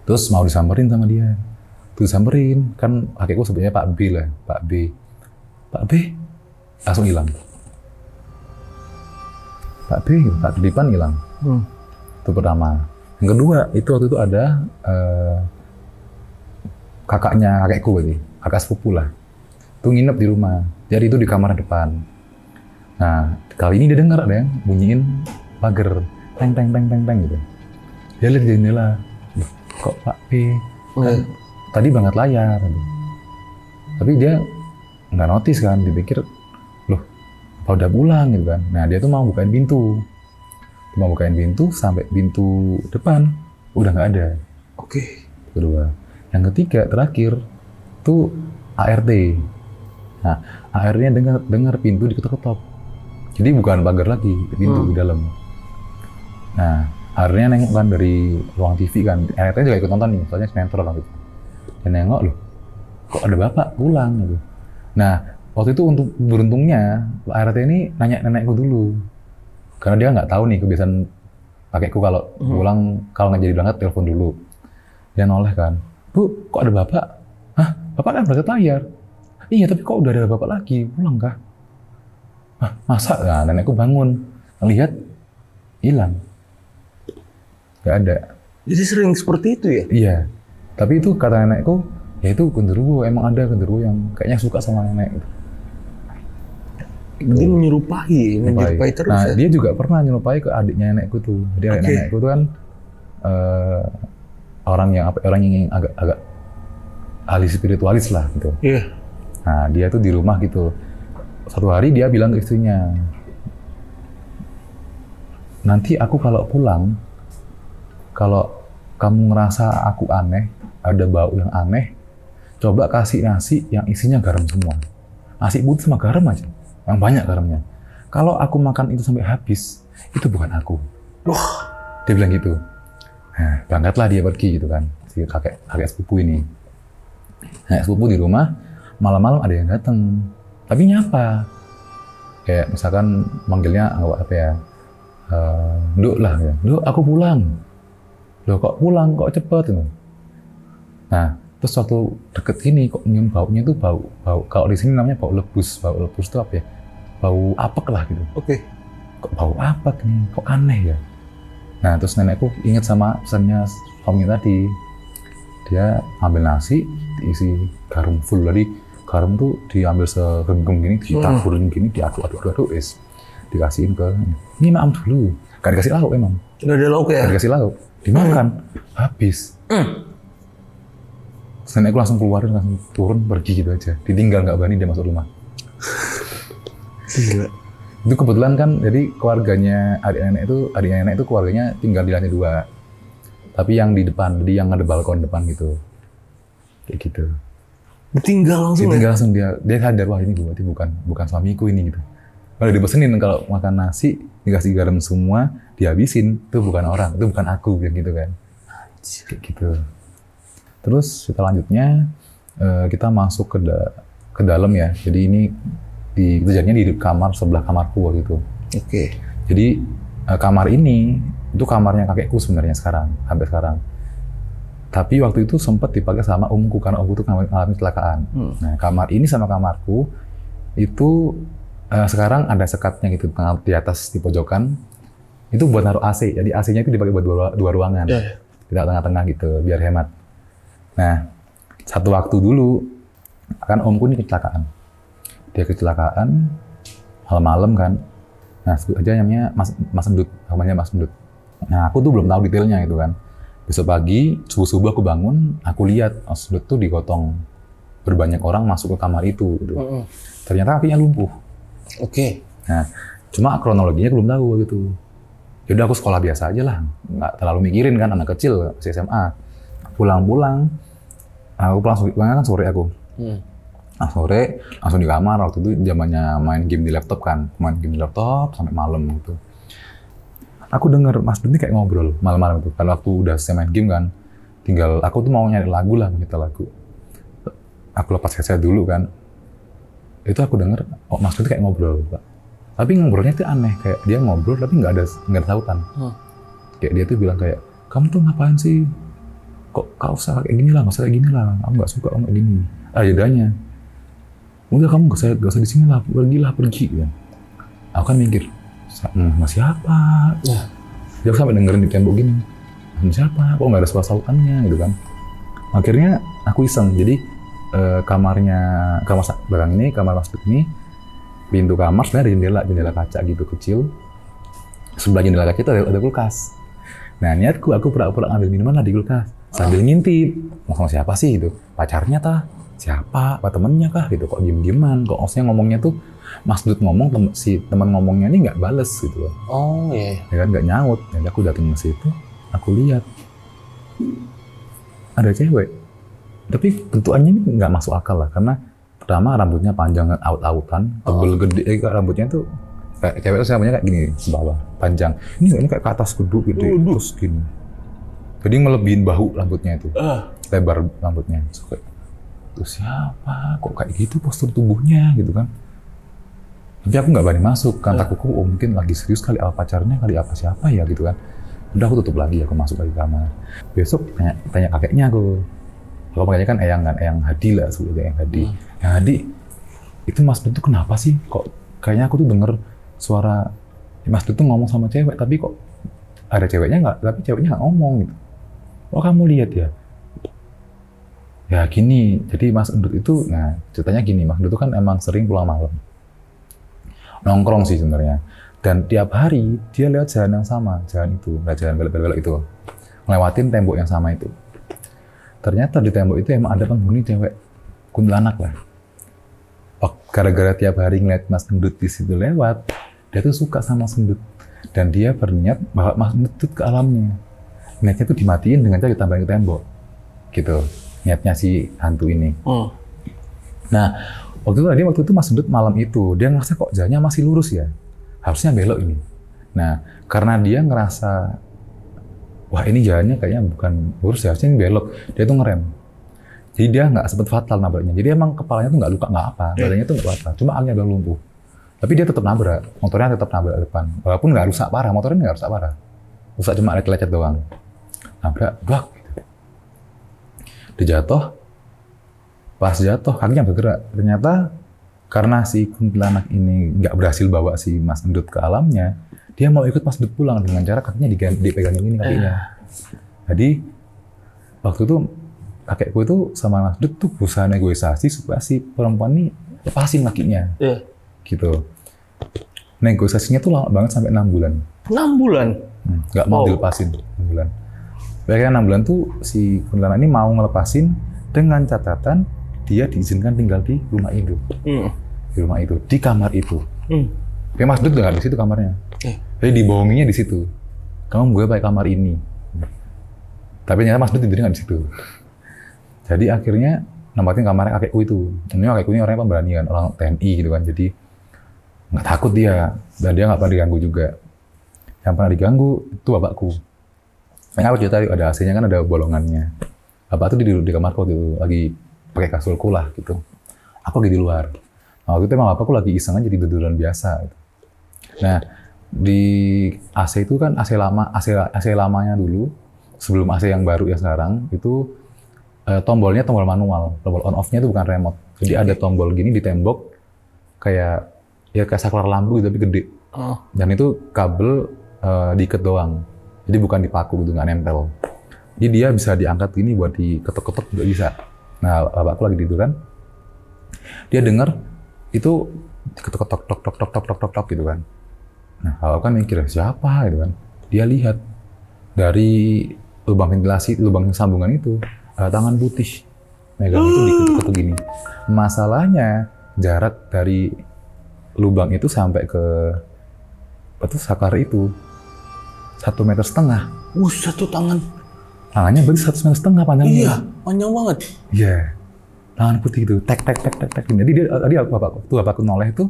Speaker 1: Terus mau disamperin sama dia, tuh disamperin, kan kakekku sebenarnya Pak B lah, Pak B, langsung hilang. Pak Dipan hilang. Itu pertama. Yang kedua, itu waktu itu ada kakakku berarti, kakak sepupu lah. Itu nginep di rumah. Jadi itu di kamar depan. Nah, kali ini dia dengar ada yang bunyiin pagar, teng gitu. Dia lihat di jendela, kok Pak B kan tadi banget layar. Tapi dia nggak notice kan, dipikir, loh, apa udah pulang gitu kan. Nah, dia tuh mau bukain pintu. Sampai pintu depan udah nggak ada. Kedua. Yang ketiga terakhir tuh ART. Nah, ART-nya dengar pintu diketok-ketok. Jadi bukan pagar lagi, pintu di dalam. Nah, ART-nya nengok kan dari ruang TV kan. ART-nya juga ikut nonton nih, soalnya sinetron kan gitu. Dan nengok, loh, kok ada bapak pulang gitu. Nah, waktu itu untuk beruntungnya ART ini nanya nenekku dulu. Karena dia nggak tahu nih kebiasaan kakekku kalau pulang, kalau nggak jadi berangkat telepon dulu. Dia noleh kan, "Bu, kok ada bapak?" "Hah, bapak kan berangkat layar." "Iya, tapi kok udah ada bapak lagi, pulang kah?" "Hah, masa?" Nah, nenekku bangun, ngelihat hilang, nggak ada.
Speaker 2: Jadi sering seperti itu ya?
Speaker 1: Iya, tapi itu kata nenekku Ya itu genderuwo, emang ada genderuwo yang kayaknya suka sama nenek gitu.
Speaker 2: Dia menyerupai terus
Speaker 1: Nah,
Speaker 2: ya.
Speaker 1: dia juga pernah nyerupai ke adiknya nenekku tuh. Jadi adik nenekku tuh kan orang yang agak ahli spiritualis lah gitu.
Speaker 2: Iya.
Speaker 1: Nah, dia tuh di rumah gitu. Satu hari dia bilang ke istrinya, nanti aku kalau pulang, kalau kamu ngerasa aku aneh, ada bau yang aneh, coba kasih nasi yang isinya garam semua. Nasi putih sama garam aja, yang banyak garamnya. Kalau aku makan itu sampai habis, itu bukan aku.
Speaker 2: Wah,
Speaker 1: Dia bilang gitu. Nah, berangkatlah dia pergi gitu kan, si kakek sepupu ini. Kakek sepupu di rumah, malam-malam ada yang datang, tapi nyapa. Kayak misalkan manggilnya apa ya, Nduk lah ya. Nduk, aku pulang. Loh kok pulang, kok cepet gitu. Nah, terus waktu deket ini kok nyium baunya tuh bau kalau di sini namanya bau lebus. Bau lebus itu apa ya? Bau apek lah gitu.
Speaker 2: oke.
Speaker 1: Kok bau apek nih? Kok aneh ya? Nah, terus nenekku inget sama pesannya suami tadi. Dia ambil nasi, diisi garam full. Jadi garam tuh diambil segenggam gini, ditaburin gini, diaduk-aduk, dikasihin ke, ini maam dulu. Gak dikasih lauk emang.
Speaker 2: Nggak ada lauk ya?
Speaker 1: Gak dikasih lauk. Dimakan, habis. Terus nenekku langsung keluarin, langsung turun, pergi gitu aja. Ditinggal, nggak berani dia masuk rumah.
Speaker 2: Gila.
Speaker 1: Itu kebetulan kan, jadi keluarganya adik nenek itu keluarganya tinggal di lantai 2. Tapi yang di depan, jadi yang ada balkon depan gitu. Kayak gitu.
Speaker 2: Ditinggal langsung
Speaker 1: Ditinggal
Speaker 2: ya?
Speaker 1: langsung dia sadar, wah ini berarti bukan suamiku ini gitu. Kalau dipesenin kalau makan nasi, dikasih garam semua, dihabisin, itu bukan orang, itu bukan aku, gitu kan. Kayak gitu. Terus selanjutnya kita masuk ke dalam ya. Jadi ini kejadiannya di kamar sebelah kamarku waktu itu.
Speaker 2: Oke.
Speaker 1: Jadi kamar ini itu kamarnya kakekku sebenarnya sampai sekarang. Tapi waktu itu sempat dipakai sama omku karena omku itu mengalami kecelakaan. Nah, kamar ini sama kamarku itu sekarang ada sekatnya gitu di atas di pojokan. Itu buat naruh AC. Jadi AC-nya itu dipakai buat dua ruangan.
Speaker 2: Yeah.
Speaker 1: Tidak tengah-tengah gitu biar hemat. Nah, satu waktu dulu kan omku ini kecelakaan. Dia kecelakaan malam-malam kan. Nah, sebut aja namanya Mas Endut, namanya Mas Endut. Nah, aku tuh belum tahu detailnya gitu kan. Besok pagi, subuh-subuh aku bangun, aku lihat Mas Endut tuh digotong. Berbanyak orang masuk ke kamar itu gitu. Ternyata kakinya lumpuh.
Speaker 2: Oke.
Speaker 1: Nah, cuma kronologinya belum tahu gitu. Yaudah aku sekolah biasa aja lah, nggak terlalu mikirin kan, anak kecil, masih SMA. Pulang-pulang, aku pulang kan sore aku. Nah, sore langsung di kamar, waktu itu zamannya main game di laptop kan, main game di laptop sampai malam gitu. Aku denger Mas Duni kayak ngobrol malam-malam itu, kan waktu udah selesai main game kan, tinggal aku tuh mau nyari lagu lah, menyetel lagu. Aku lepas headset dulu kan, itu aku denger, oh Mas Duni kayak ngobrol, Pak. Tapi ngobrolnya tuh aneh, kayak dia ngobrol tapi nggak ada sautan. Kayak dia tuh bilang kayak, kamu tuh ngapain sih? Kok kau usah kayak gini lah, nggak usah kayak gini lah, aku nggak suka kamu kayak gini. Jedanya, udah kamu gak usah di sini lah, pergi ya. Aku kan mikir, sama siapa? Dia sampai dengerin di tembok gini, sama siapa? Kok nggak ada suara sautannya gitu kan? Akhirnya aku iseng, jadi kamar belakang ini, kamar Mas ini, pintu kamar sebenarnya ada jendela kaca gitu kecil. Sebelah jendela kaca itu ada kulkas. Nah niatku, aku pura-pura ngambil minuman lah di kulkas sambil ngintip. Mau sama siapa sih itu? Pacarnya tah? Siapa? Apa temennya kah? Gitu. Kok diem-dieman? Kok maksudnya ngomongnya tuh Mas Dut ngomong, si teman ngomongnya ini nggak bales gitu loh.
Speaker 2: Oh iya.
Speaker 1: Ya kan nggak nyaut. Jadi aku datang ke situ, aku lihat ada cewek. Tapi bentukannya ini nggak masuk akal lah, karena pertama rambutnya panjang aut-autan, tebel gede, rambutnya tuh kayak cewek itu rambutnya kayak gini ke bawah, panjang. Ini kayak ke atas kudu gede, terus gini. Jadi ngelebihin bahu rambutnya itu, lebar rambutnya. So, kayak, itu siapa? Kok kayak gitu postur tubuhnya gitu kan? Tapi aku nggak berani masuk, kan takutku mungkin lagi serius kali, apa pacarnya kali, apa siapa ya gitu kan. Udah aku tutup lagi, aku masuk lagi kamar. Besok tanya kakeknya aku. Kalau makanya kan Eyang Hadi lah, sebelumnya Eyang Hadi. Eyang Hadi, itu Mas Dut tuh kenapa sih? Kok kayaknya aku tuh denger suara Mas Dut tuh ngomong sama cewek, tapi kok ada ceweknya nggak? Tapi ceweknya nggak ngomong gitu. Oh kamu lihat ya? Ya gini, jadi Mas Endut itu, nah ceritanya gini, Mas Endut itu kan emang sering pulang malam. Nongkrong sih sebenarnya. Dan tiap hari dia lewat jalan yang sama, jalan itu, jalan belok-belok itu. Ngelewatin tembok yang sama itu. Ternyata di tembok itu emang ada penghuni cewek kuntilanak lah. Gara-gara tiap hari ngeliat Mas Endut di situ lewat, dia tuh suka sama Mas Endut. Dan dia berniat bawa Mas Endut ke alamnya. Niatnya tuh dimatiin dengan cara ditambahin ke tembok. Gitu. Niatnya si hantu ini. Nah, waktu itu Mas Endut malam itu, dia ngerasa kok jalannya masih lurus ya. Harusnya belok ini. Nah, karena dia ngerasa, wah ini jalannya kayaknya bukan lurus ya, harusnya ini belok. Dia tuh ngerem. Jadi dia nggak sempet fatal nabraknya. Jadi emang kepalanya tuh nggak luka, nggak apa. Badannya tuh nggak apa. Cuma akhirnya udah lumpuh. Tapi dia tetap nabrak. Motornya tetap nabrak depan. Walaupun nggak rusak parah, motornya nggak rusak parah. Rusak cuma lecet-lecet doang. Nabrak, blak. Dia jatuh. Pas jatuh, kakinya bergerak. Ternyata karena si kuntilanak ini nggak berhasil bawa si Mas Endut ke alamnya, dia mau ikut Mas Endut pulang dengan cara kakinya dipegangin ini kakinya. Jadi waktu itu kakekku itu sama Mas Endut tuh berusaha negosiasi supaya si perempuan ini lepasin kakinya. Gitu. Negosiasinya tuh lama banget sampai 6 bulan.
Speaker 2: 6 bulan?
Speaker 1: Nggak mau dilepasin 6 bulan. Akhirnya 6 bulan tuh si kuntilanak ini mau ngelepasin dengan catatan dia diizinkan tinggal di rumah itu. Di rumah itu, di kamar itu. Tapi Mas Endut nggak di situ kamarnya. Jadi dibohonginya di situ. Kamu gue pakai kamar ini. Tapi ternyata Mas Endut tidurnya nggak di situ. Jadi akhirnya nempatin kamarnya kakekku itu. Ini kakekku ini orangnya pemberani kan, orang TNI gitu kan. Jadi nggak takut dia, dan dia nggak pernah diganggu juga. Yang pernah diganggu itu bapakku. Yang aku cerita ada AC-nya kan, ada bolongannya. Bapak tuh di kamarku itu lagi pakai kasurku lah gitu. Aku lagi di luar. Nah, waktu itu emang bapakku lagi iseng aja tiduran biasa. Gitu. Nah, di AC itu kan AC lama, AC lamanya dulu, sebelum AC yang baru ya sekarang, itu tombolnya tombol manual. Tombol on off-nya itu bukan remote. Jadi ada tombol gini di tembok, kayak saklar lampu gitu, tapi gede. Dan itu kabel diikat doang. Jadi bukan dipaku gitu, nggak nempel. Jadi dia bisa diangkat gini buat diketok-ketok juga bisa. Nah, bapakku lagi tiduran, dia dengar itu diketok-ketok, tok gitu kan. Nah, bapakku kan mikir, siapa gitu kan. Dia lihat dari lubang ventilasi, lubang sambungan itu, ada tangan putih. Megang itu diketuk-ketuk gini. Masalahnya, jarak dari lubang itu sampai ke saklar itu 1,5 meter.
Speaker 2: Satu tangan.
Speaker 1: Tangannya berarti 1,5 meter panjangnya.
Speaker 2: Iya, panjang banget.
Speaker 1: Iya. Tangan putih itu, tek. Jadi dia tadi bapakku noleh itu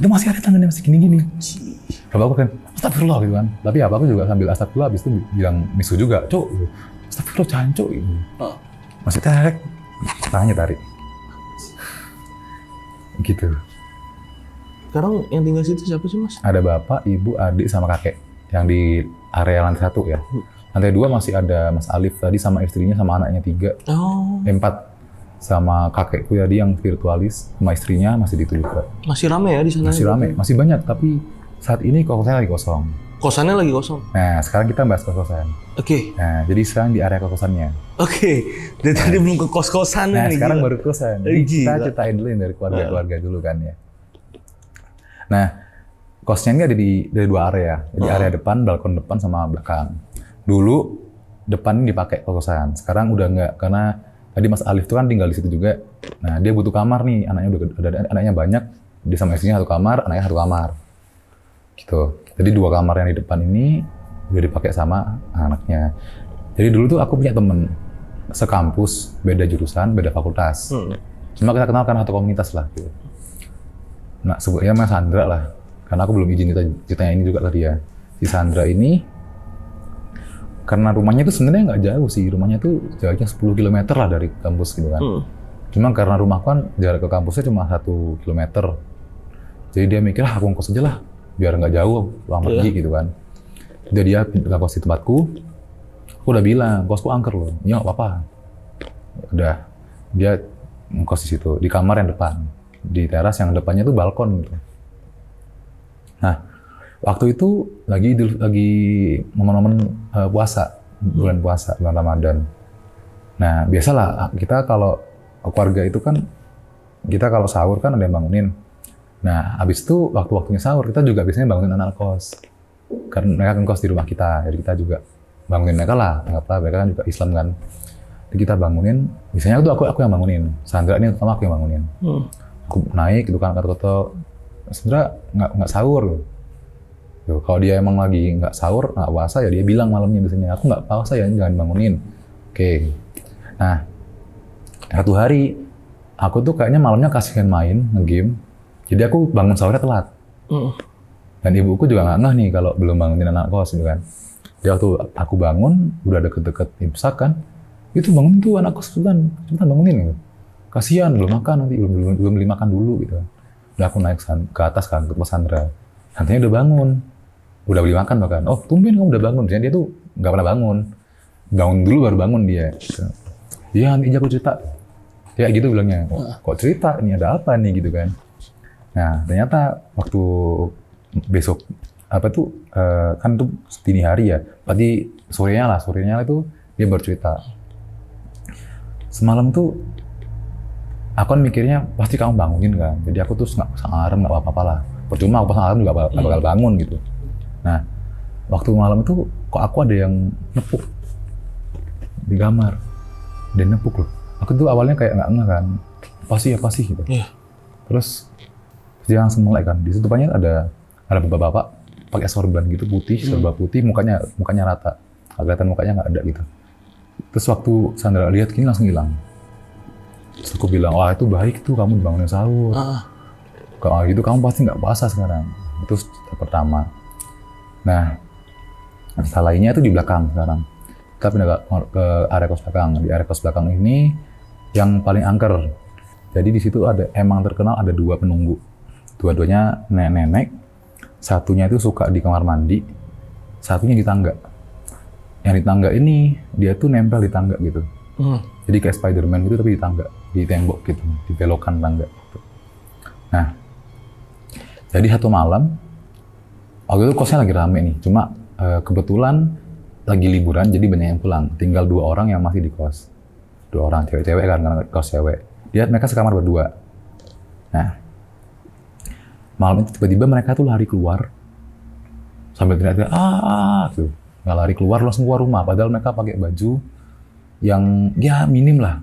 Speaker 1: masih ada tangannya masih gini-gini. Bapakku kan, astagfirullah gitu kan. Tapi bapakku juga sambil astagfirullah, habis itu bilang misu juga, cuk, astagfirullah jancuk gitu. Masih tarik, tangannya tarik. Gitu.
Speaker 2: Sekarang yang tinggal situ siapa sih, Mas?
Speaker 1: Ada bapak, ibu, adik, sama kakek yang di area lantai 1 ya. Lantai 2 masih ada Mas Alif tadi sama istrinya sama anaknya 3. 4 sama kakekku tadi yang virtualis sama istrinya masih di itu juga.
Speaker 2: Masih rame ya di sana?
Speaker 1: Masih rame, masih banyak, tapi saat ini kosannya lagi kosong.
Speaker 2: Kosannya lagi kosong?
Speaker 1: Nah, sekarang kita bahas kos-kosan.
Speaker 2: Oke.
Speaker 1: Nah, jadi sekarang di area kos-kosannya.
Speaker 2: Oke, dari tadi belum ke kos-kosan
Speaker 1: Nah,
Speaker 2: nih.
Speaker 1: sekarang
Speaker 2: gila.
Speaker 1: baru kosan. Jadi kita ceritain dulu yang dari keluarga-keluarga dulu kan ya. Nah, kosnya ini ada dari 2 area. Jadi area depan, balkon depan sama belakang. Dulu depan ini dipakai kosan. Sekarang udah enggak karena tadi Mas Alif tuh kan tinggal di situ juga. Nah, dia butuh kamar nih, anaknya banyak. Dia sama istrinya 1 kamar, anaknya 1 kamar. Gitu. Jadi 2 kamar yang di depan ini udah dipakai sama anaknya. Jadi dulu tuh aku punya temen sekampus, beda jurusan, beda fakultas. Cuma kita kenal karena satu komunitas lah. Gitu. Nah, sebutnya Mas Sandra lah. Karena aku belum izin ceritanya ini juga tadi ya. Si Sandra ini, karena rumahnya itu sebenarnya nggak jauh sih. Rumahnya tuh jaraknya 10 km lah dari kampus gitu kan. Cuma karena rumahku kan jarak ke kampusnya cuma 1 km. Jadi dia mikir, aku ngkos aja lah. Biar nggak jauh, pulang pergi gitu kan. Jadi dia pindah kos di tempatku. Aku udah bilang, kosku angker loh. Ya nggak apa-apa. Udah, dia ngkos di situ, di kamar yang depan. Di teras yang depannya tuh balkon gitu. Nah, waktu itu lagi momen-momen puasa, bulan puasa, bulan Ramadan. Nah, biasalah kita kalau keluarga itu kan, kita kalau sahur kan ada yang bangunin. Nah, habis itu waktu-waktunya sahur, kita juga biasanya bangunin anak kos. Karena mereka kan kos di rumah kita, jadi kita juga bangunin mereka lah. Anggaplah mereka kan juga Islam kan. Jadi kita bangunin, biasanya itu aku yang bangunin. Sandra ini terutama aku yang bangunin. Aku naik gitu kan, kata-kata, Sandra nggak sahur. Yo, kalau dia emang lagi nggak sahur, nggak puasa ya dia bilang malamnya biasanya, aku nggak puasa ya, jangan bangunin. Oke. Nah, satu hari aku tuh kayaknya malamnya kasihan main nge-game, jadi aku bangun sahurnya telat. Dan ibuku juga nggak ngeh nih kalau belum bangunin anak kos gitu kan. Jadi waktu aku bangun udah deket-deket imsak kan, itu bangun tuh anak kos cepetan bangunin gitu. Kasihan belum makan nanti, belum beli makan dulu gitu. Udah aku naik ke atas kan ke pos Sandra, Sandranya udah bangun, udah beli makan bahkan. Oh tumben kamu udah bangun, biasanya dia tuh nggak pernah bangun dulu baru bangun dia. Iya nanti aku cerita, ya gitu bilangnya. Kok cerita, ini ada apa nih gitu kan. Nah ternyata waktu besok kan tuh dini hari ya, berarti sorenya itu dia baru cerita. Semalam tuh aku kan mikirnya pasti kamu bangunin kan, jadi aku tuh nggak pasang alarm, nggak apa-apa lah. Percuma aku pasang alarm juga bakal bangun gitu. Nah waktu malam itu kok aku ada yang nepuk di kamar, dia nepuk loh. Aku tuh awalnya kayak nggak ngeh kan, apa sih gitu. Terus dia langsung melek kan, di situ depannya ada bapak-bapak pakai sorban gitu putih, serba putih, mukanya rata, kelihatan mukanya nggak ada gitu. Terus waktu Sandra lihat gini langsung hilang. Terus aku bilang, wah itu baik tuh kamu bangunin sahur. Kalau gitu kamu pasti nggak puasa sekarang. Itu pertama. Nah, masalah lainnya itu di belakang sekarang. Kita pindah ke area kos belakang. Di area kos belakang ini yang paling angker. Jadi di situ emang terkenal ada 2 penunggu. Dua-duanya nenek-nenek. Satunya itu suka di kamar mandi, satunya di tangga. Yang di tangga ini dia tuh nempel di tangga gitu. Jadi kayak Spider-Man gitu tapi di tangga, di tembok gitu, di belokan tangga. Gitu. Nah, jadi satu malam, waktu itu kosnya lagi rame nih. Cuma kebetulan lagi liburan, jadi banyak yang pulang. Tinggal 2 orang yang masih di kos. 2 orang cewek-cewek kan, karena kos cewek. Mereka sekamar berdua. Nah, malam itu tiba-tiba mereka tuh lari keluar sambil teriak-teriak gitu. Nggak lari keluar, langsung keluar rumah. Padahal mereka pakai baju yang ya minim lah.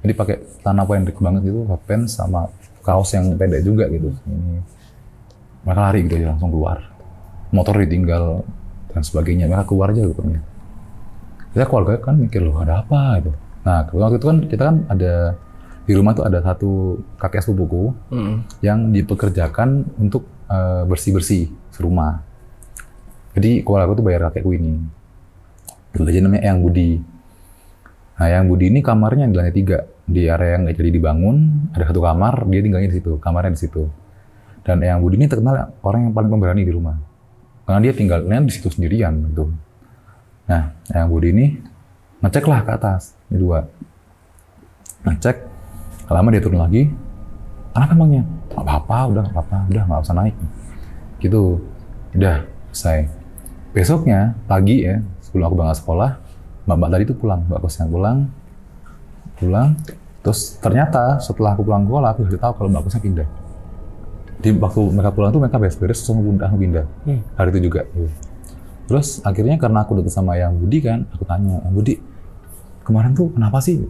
Speaker 1: Jadi pakai celana pendek banget gitu, pants sama kaos yang pendek juga gitu. Mereka lari gitu aja langsung keluar. Motor ditinggal dan sebagainya. Mereka keluar aja gitu. Kita keluarga kan mikir loh ada apa gitu. Nah waktu itu kan kita kan ada di rumah tuh ada satu kakek sepupuku yang dipekerjakan untuk bersih-bersih serumah. Jadi keluarga aku tuh bayar kakekku ini. Dulu aja namanya Eyang Budi. Nah Eyang Budi ini kamarnya di lantai 3. Di area yang nggak jadi dibangun, ada satu kamar, dia tinggalnya di situ, kamarnya di situ. Dan Eyang Budi ini terkenal orang yang paling pemberani di rumah. Karena dia tinggalnya di situ sendirian gitu. Nah Eyang Budi ini ngecek lah ke atas, ini 2. Ngecek, lama dia turun lagi, kenapa emangnya? Nggak apa-apa, udah nggak usah naik. Gitu, udah selesai. Besoknya pagi ya, sebelum aku berangkat sekolah, mbak tadi tuh pulang, mbak kosnya pulang. Terus ternyata setelah aku pulang sekolah, aku udah tahu kalau mbak kosnya pindah. Di waktu mereka pulang tuh mereka beres-beres terus aku pindah. Hari itu juga. Terus akhirnya karena aku deket sama Yang Budi kan, aku tanya, Yang Budi, kemarin tuh kenapa sih?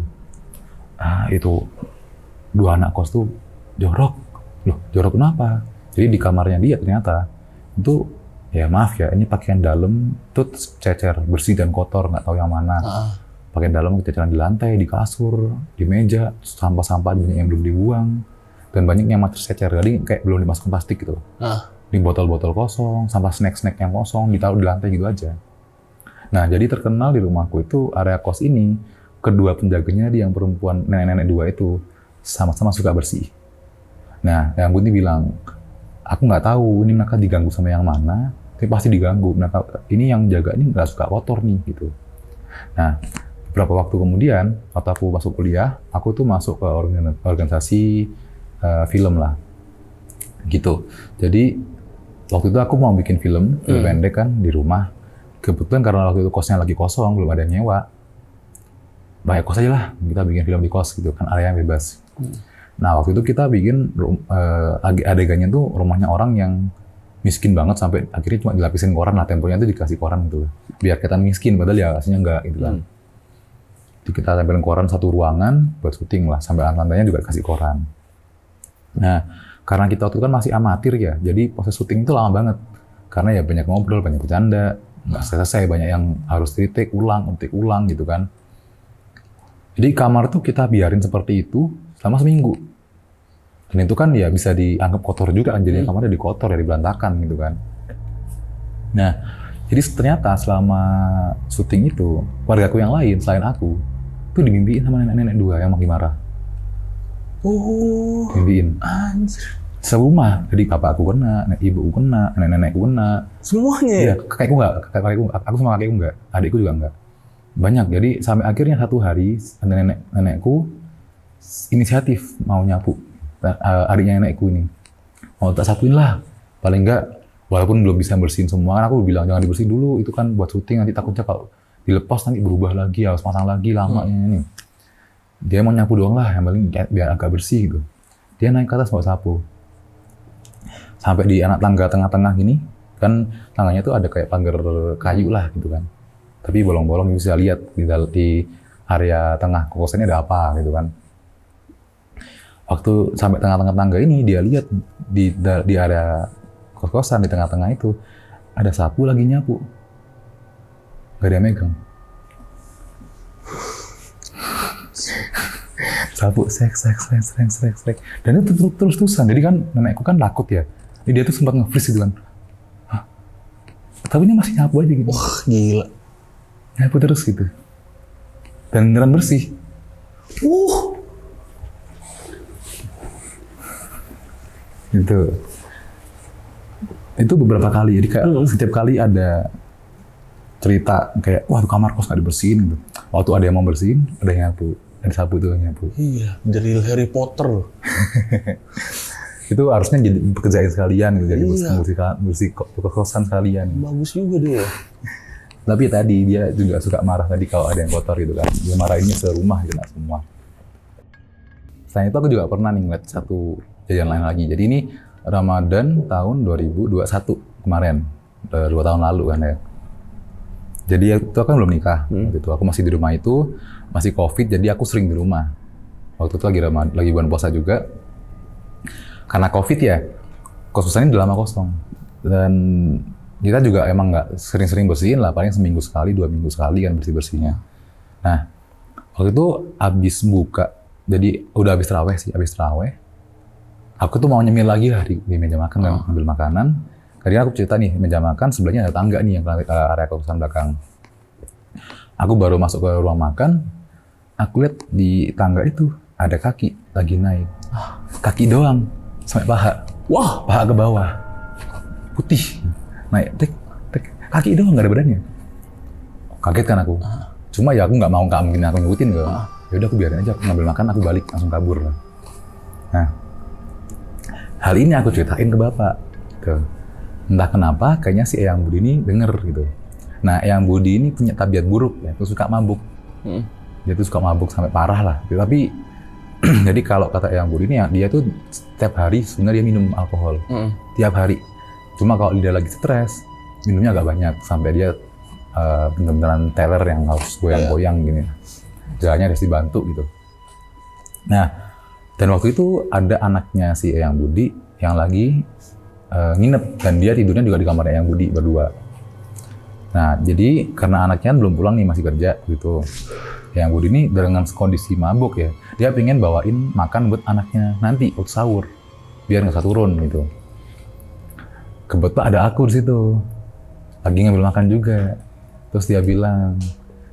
Speaker 1: Itu 2 anak kos tuh jorok. Loh, jorok kenapa? Jadi di kamarnya dia ternyata itu ya maaf ya, ini pakaian dalam tuh cecer, bersih dan kotor, nggak tahu yang mana. Pakaian dalam kececeran di lantai, di kasur, di meja, sampah-sampah banyak yang belum dibuang, dan banyak yang masih cecer, jadi kayak belum dimasukkan plastik gitu. Di botol-botol kosong, sampah snack-snack yang kosong, ditaruh di lantai gitu aja. Nah, jadi terkenal di rumahku itu area kos ini, kedua penjaganya yang perempuan, nenek-nenek 2 itu, sama-sama suka bersih. Nah, Yang Budi bilang, aku nggak tahu ini mereka diganggu sama yang mana, tapi pasti diganggu. Mereka ini yang jaga ini nggak suka kotor nih gitu. Nah, beberapa waktu kemudian, waktu aku masuk kuliah, aku tuh masuk ke organisasi film lah, gitu. Jadi waktu itu aku mau bikin film pendek kan di rumah. Kebetulan karena waktu itu kosnya lagi kosong, belum ada yang nyewa. banyak kos aja lah, kita bikin film di kos gitu kan, area yang bebas. Nah waktu itu kita bikin adegannya tuh rumahnya orang yang miskin banget sampai akhirnya cuma dilapisin koran lah, temponya tuh dikasih koran gitu, biar kita miskin padahal ya aslinya enggak gitu kan. Jadi kita tempelin koran satu ruangan buat syuting lah, sampai lantainya juga kasih koran. Nah karena kita waktu itu kan masih amatir ya, jadi proses syuting itu lama banget karena ya banyak ngobrol, banyak bercanda, nggak selesai, banyak yang harus retake ulang gitu kan. Jadi kamar tuh kita biarin seperti itu selama seminggu. Dan itu kan ya bisa dianggap kotor juga kan, jadi kamarnya dikotor, ya berantakan gitu kan. Nah, jadi ternyata selama syuting itu, keluargaku yang lain selain aku, tuh dimimpiin sama nenek-nenek dua yang makin marah.
Speaker 2: Oh,
Speaker 1: Dimimpiin.
Speaker 2: anjir.
Speaker 1: Serumah, jadi bapak aku kena, ibuku kena, nenek-nenekku kena.
Speaker 2: Semuanya ya?
Speaker 1: Iya, kakekku nggak, aku sama kakekku nggak, adikku juga nggak. Banyak, jadi sampai akhirnya satu hari nenekku inisiatif mau nyapu adiknya nenekku ini. Mau tak sapuin lah, paling nggak, walaupun belum bisa bersihin semua, kan aku bilang jangan dibersihin dulu, itu kan buat syuting, nanti takutnya kalau dilepas nanti berubah lagi, harus pasang lagi lamanya ini. Dia mau nyapu doang lah, yang paling biar agak bersih gitu. Dia naik ke atas bawa sapu. Sampai di anak tangga tengah-tengah gini, kan tangganya tuh ada kayak pagar kayu lah gitu kan. Tapi bolong-bolong bisa lihat di area tengah kokosannya ada apa gitu kan. Waktu sampai tengah-tengah tangga ini, dia lihat di area kos-kosan di tengah-tengah itu ada sapu lagi nyapu. Gak ada yang megang. Sapu sek. Dan itu terus-terusan. Jadi kan nenekku kan takut ya. Jadi dia tuh sempat nge-freeze gitu kan. Hah? Tapi ini masih nyapu aja gitu.
Speaker 2: Wah, gila.
Speaker 1: Nyapu terus gitu. Dan beneran bersih. Itu beberapa kali. Jadi kayak setiap kali ada cerita kayak, wah tuh kamar kos nggak dibersihin gitu. Waktu ada yang mau bersihin, ada yang nyapu. Ada sapu itu yang nyapu.
Speaker 2: Iya, dari Harry Potter loh.
Speaker 1: Itu harusnya jadi pekerjaan sekalian gitu. Jadi
Speaker 2: Iya.
Speaker 1: bersih kosan sekalian.
Speaker 2: Bagus juga dia.
Speaker 1: Tapi tadi dia juga suka marah tadi kalau ada yang kotor gitu kan. Dia marahinnya serumah gitu, nggak semua. Selain itu aku juga pernah nih ngeliat satu kejadian lain lagi. Jadi ini Ramadan tahun 2021 kemarin. 2 tahun lalu kan ya. Jadi itu aku kan belum nikah. Waktu itu aku masih di rumah itu, masih COVID, jadi aku sering di rumah. Waktu itu lagi bulan puasa juga. Karena COVID ya, kos-kosan ini udah lama kosong. Dan kita juga emang nggak sering-sering bersihin lah, paling seminggu sekali, 2 minggu sekali kan bersih-bersihnya. Nah, waktu itu habis buka, jadi udah habis terawih. Aku tuh mau nyemil lagi lah di meja makan dan ambil makanan. Tadi aku cerita nih, meja makan sebelahnya ada tangga nih yang ke area kosan belakang. Aku baru masuk ke ruang makan, aku lihat di tangga itu ada kaki lagi naik. Kaki doang, sampai paha. Wah, paha ke bawah. Putih. Naik, kaki doang, nggak ada badannya. Kaget kan aku. Cuma ya aku nggak mungkin aku ngikutin gitu. Ya udah aku biarin aja, aku ngambil makan, aku balik, langsung kabur. Nah, hal ini aku ceritain ke bapak. Tuh. Entah kenapa, kayaknya si Eyang Budi ini denger gitu. Nah, Eyang Budi ini punya tabiat buruk, ya, tuh suka mabuk. Dia tuh suka mabuk sampai parah lah. Tapi, jadi kalau kata Eyang Budi ini, ya, dia tuh setiap hari sebenarnya dia minum alkohol. Tiap hari. Cuma kalau dia lagi stres, minumnya agak banyak. Sampai dia bener-beneran teler yang harus goyang-goyang gini. Jalannya harus dibantu gitu. Nah, dan waktu itu ada anaknya si Eyang Budi yang lagi nginep, dan dia tidurnya juga di kamarnya Eyang Budi berdua. Nah, jadi karena anaknya belum pulang nih, masih kerja gitu. Eyang Budi ini dengan kondisi mabuk ya, dia pengen bawain makan buat anaknya nanti waktu sahur, biar nggak usah turun gitu. Kebetulan ada aku di situ, lagi ngambil makan juga. Terus dia bilang,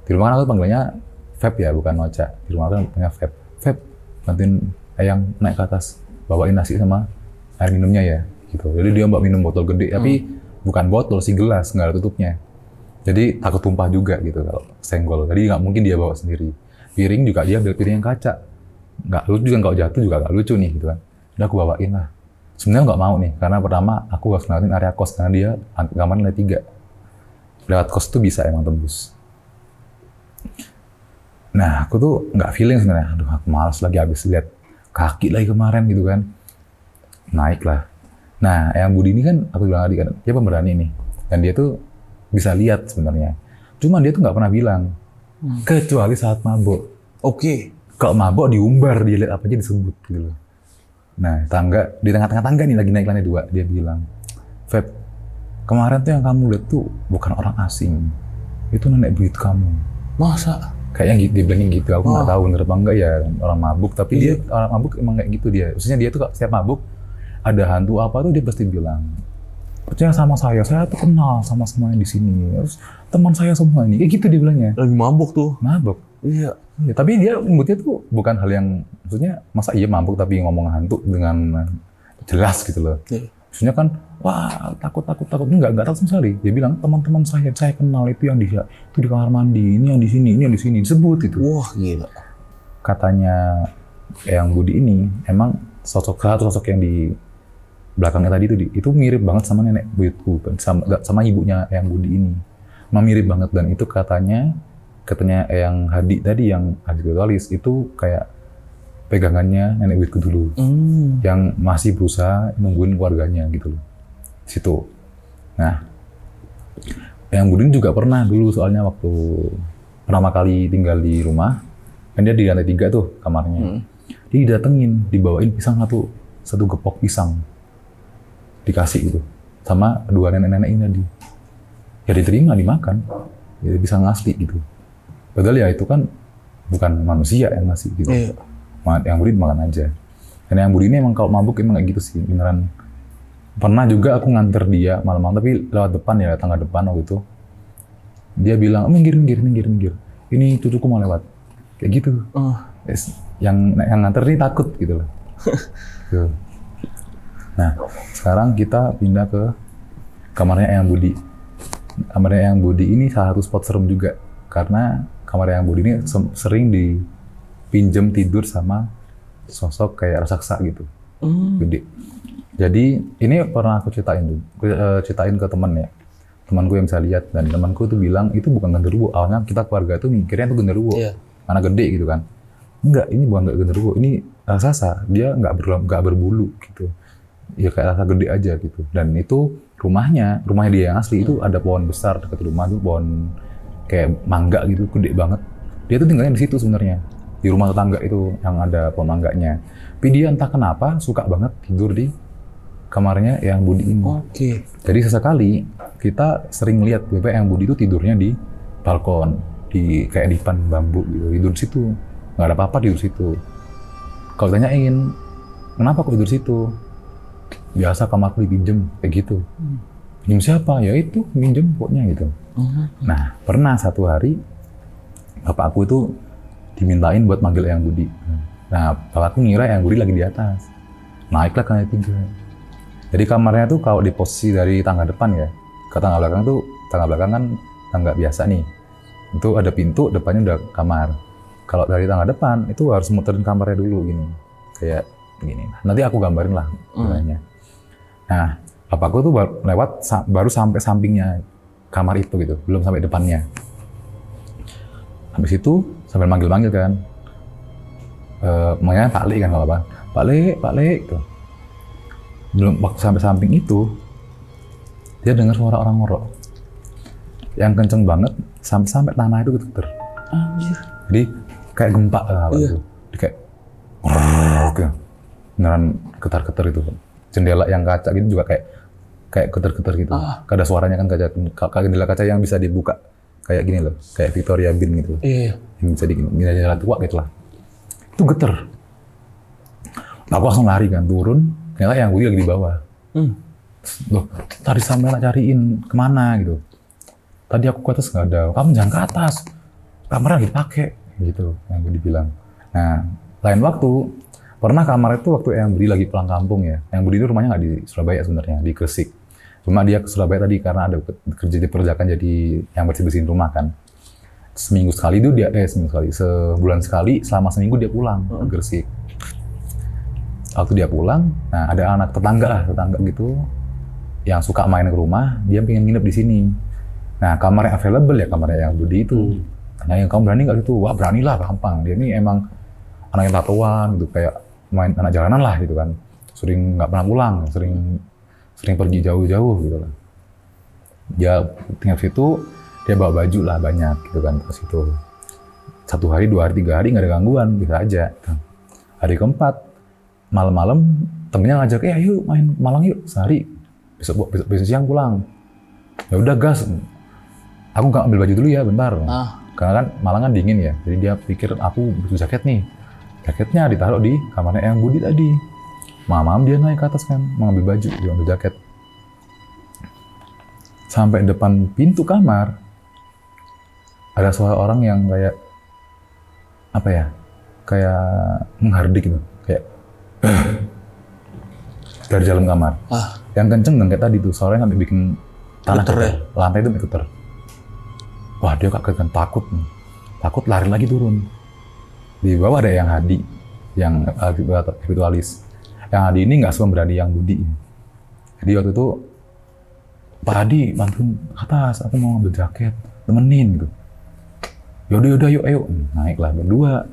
Speaker 1: di rumah kan aku panggilnya Feb ya, bukan Noca. Di rumah kan panggilnya Feb. Feb, bantuin Eyang naik ke atas, bawain nasi sama air minumnya ya. Gitu. Jadi dia mbak minum botol gede, tapi bukan botol sih, gelas, nggak ada tutupnya. Jadi takut tumpah juga gitu kalau senggol. Jadi nggak mungkin dia bawa sendiri. Piring juga dia ambil piring yang kaca. Nggak lucu juga, kalau jatuh juga nggak lucu nih gitu kan. Udah aku bawain lah. Sebenarnya nggak mau nih, karena pertama aku harus ngeliatin area kos, karena dia kamarnya lantai 3. Lewat kos tuh bisa emang tembus. Nah, aku tuh nggak feeling sebenarnya. Aduh, aku malas lagi habis lihat kaki lagi kemarin gitu kan. Naik lah. Nah, yang Budi ini kan, aku bilang tadi kan, dia pemberani nih. Dan dia tuh bisa lihat sebenarnya. Cuma dia tuh nggak pernah bilang. Kecuali saat mabok.
Speaker 2: Oke.
Speaker 1: Kalau mabok diumbar, dia lihat apa aja disebut gitu loh. Nah, di tengah-tengah tangga nih lagi naik lantai 2, dia bilang, Feb, kemarin tuh yang kamu lihat tuh bukan orang asing. Itu nenek buyut kamu.
Speaker 2: Masa?
Speaker 1: Kayak yang dia bilangin gitu, aku nggak tahu bener apa enggak ya orang mabuk, tapi dia orang mabuk emang kayak gitu dia. Maksudnya dia tuh setiap mabuk ada hantu apa tuh dia pasti bilang, percaya sama saya tuh kenal sama semuanya di sini, terus teman saya semua ini, kayak gitu dia bilangnya.
Speaker 2: Lagi mabuk tuh.
Speaker 1: Mabuk.
Speaker 2: Iya.
Speaker 1: Ya, tapi dia nyebutnya tuh bukan hal yang, maksudnya masa iya mabuk tapi ngomong hantu dengan jelas gitu loh. Maksudnya kan, wah takut, enggak takut sama sekali. Dia bilang, teman-teman saya kenal itu yang itu di kamar mandi, ini yang di sini, disebut itu.
Speaker 2: Wah gila.
Speaker 1: Katanya yang Budi ini, emang sosok yang di belakangnya tadi itu mirip banget sama nenek buyutku, sama ibunya yang Budi ini. Emang mirip banget, dan itu katanya yang Hadi tadi, yang Hadi Tulis itu kayak pegangannya nenek buyutku dulu, yang masih berusaha nungguin keluarganya gitu loh, situ. Nah, yang Budin juga pernah dulu soalnya waktu pertama kali tinggal di rumah, kan dia di lantai 3 tuh kamarnya, dia didatengin, dibawain pisang satu gepok pisang, dikasih gitu, sama 2 nenek-nenek ini tadi. Ya diterima, dimakan, ya pisang asli gitu. Padahal ya itu kan bukan manusia yang ngasih gitu. Yang Budi makan aja. Dan yang Budi ini emang kalau mabuk emang kayak gitu sih, beneran. Pernah juga aku nganter dia malam-malam, tapi lewat depan ya, tangga depan waktu itu. Dia bilang, minggir. Ini cucuku mau lewat. Kayak gitu. Yang nganter ini takut gitu loh. Nah, sekarang kita pindah ke kamarnya yang Budi. Kamarnya yang Budi ini salah satu spot serem juga. Karena kamarnya yang Budi ini sering pinjam tidur sama sosok kayak raksasa gitu, gede. Jadi ini pernah aku ceritain ke temanku yang bisa lihat, dan temanku tuh bilang itu bukan genderuwo. Awalnya kita keluarga tuh mikirnya itu genderuwo, karena gede gitu kan. Enggak, ini bukan genderuwo, ini raksasa. Dia nggak berbulu gitu, ya kayak raksasa gede aja gitu. Dan itu rumahnya dia yang asli itu ada pohon besar dekat rumah tuh, pohon kayak mangga gitu, gede banget. Dia tuh tinggalnya di situ sebenarnya. Di rumah tetangga itu yang ada pohon mangganya. Tapi dia entah kenapa suka banget tidur di kamarnya yang Budi ini. Jadi sesekali kita sering lihat yang Budi itu tidurnya di balkon, kayak di depan bambu gitu, tidur situ. Nggak ada apa-apa tidur situ. Kalau tanyain, kenapa kok tidur situ? Biasa kamarku dipinjem, kayak gitu. Pinjem siapa? Ya itu, pinjem pokoknya gitu. Nah, pernah satu hari bapakku itu dimintain buat manggil yang Budi. Nah, bapakku ngira yang Budi lagi di atas. Naiklah ke lantai 3. Jadi kamarnya tuh kalau di posisi dari tangga depan ya, ke tangga belakang kan tangga biasa nih. Itu ada pintu, depannya udah kamar. Kalau dari tangga depan, itu harus muterin kamarnya dulu gini. Kayak begini. Nanti aku gambarin lah caranya. Nah, bapakku tuh baru sampai sampingnya kamar itu gitu, belum sampai depannya. Habis itu sambil manggil-manggil kan, makanya Pak Le kan kalau apa, Pak Le gitu. Belum waktu sampai samping itu, dia dengar suara orang ngorok yang kenceng banget sampai tanah itu getar. Jadi kayak gempa gitu. Jadi kayak gitu. Beneran getar-getar itu. Jendela yang kaca gitu juga kayak getar-getar gitu. Ada suaranya kan jendela kaca yang bisa dibuka. Kayak gini loh, kayak Victoria Bin gitu. Yang bisa jendela tua gitu lah. Itu getar. Aku langsung lari kan, turun. Ternyata yang Budi lagi di bawah. Loh, tadi sampai cariin kemana gitu. Tadi aku ke atas nggak ada. Kamu jangan ke atas. Kamarnya lagi dipakai. Gitu, yang Budi bilang. Nah, lain waktu, pernah kamar itu waktu yang Budi lagi pulang kampung ya. Yang Budi itu rumahnya nggak di Surabaya sebenarnya, di Gresik. Cuma dia ke Surabaya tadi karena ada kerja diperjakan jadi yang bersih-bersihin rumah kan. Sebulan sekali, selama seminggu dia pulang ke Gresik. Waktu dia pulang, nah ada anak tetangga gitu, yang suka main ke rumah, dia pengen nginep di sini. Nah kamar yang available ya kamarnya yang Budi itu. Tanyain, kamu berani nggak gitu? Wah beranilah, gampang. Dia ini emang anak yang tatoan gitu, kayak main anak jalanan lah gitu kan. Sering nggak pernah pulang, sering pergi jauh-jauh gitu lah. Dia tinggal situ, dia bawa baju lah banyak gitu kan ke situ. 1 hari, 2 hari, 3 hari nggak ada gangguan, bisa aja. Hari keempat, malam-malam temennya ngajak, ayo main Malang yuk sehari. Besok siang pulang. Ya udah gas. Aku nggak ambil baju dulu ya bentar. Karena kan Malang kan dingin ya. Jadi dia pikir aku butuh jaket nih. Jaketnya ditaruh di kamarnya Eyang Budi tadi. Malam dia naik ke atas kan, mengambil baju, dia ambil jaket. Sampai depan pintu kamar, ada suara orang yang kayak apa ya? Kayak menghardik gitu, kayak dari dalam kamar. Yang kenceng dan kayak tadi tuh, suaranya sampai bikin tanah getar, lantai itu getar. Wah dia kaget kan, takut lari lagi turun. Di bawah ada Eyang Hadi, yang spiritualis. Yang Hadi ini nggak sepemberani Yang Budi. Jadi waktu itu, Pak Hadi bantuin ke atas, aku mau ngambil jaket, temenin gitu. Yaudah yuk ayo, naiklah berdua.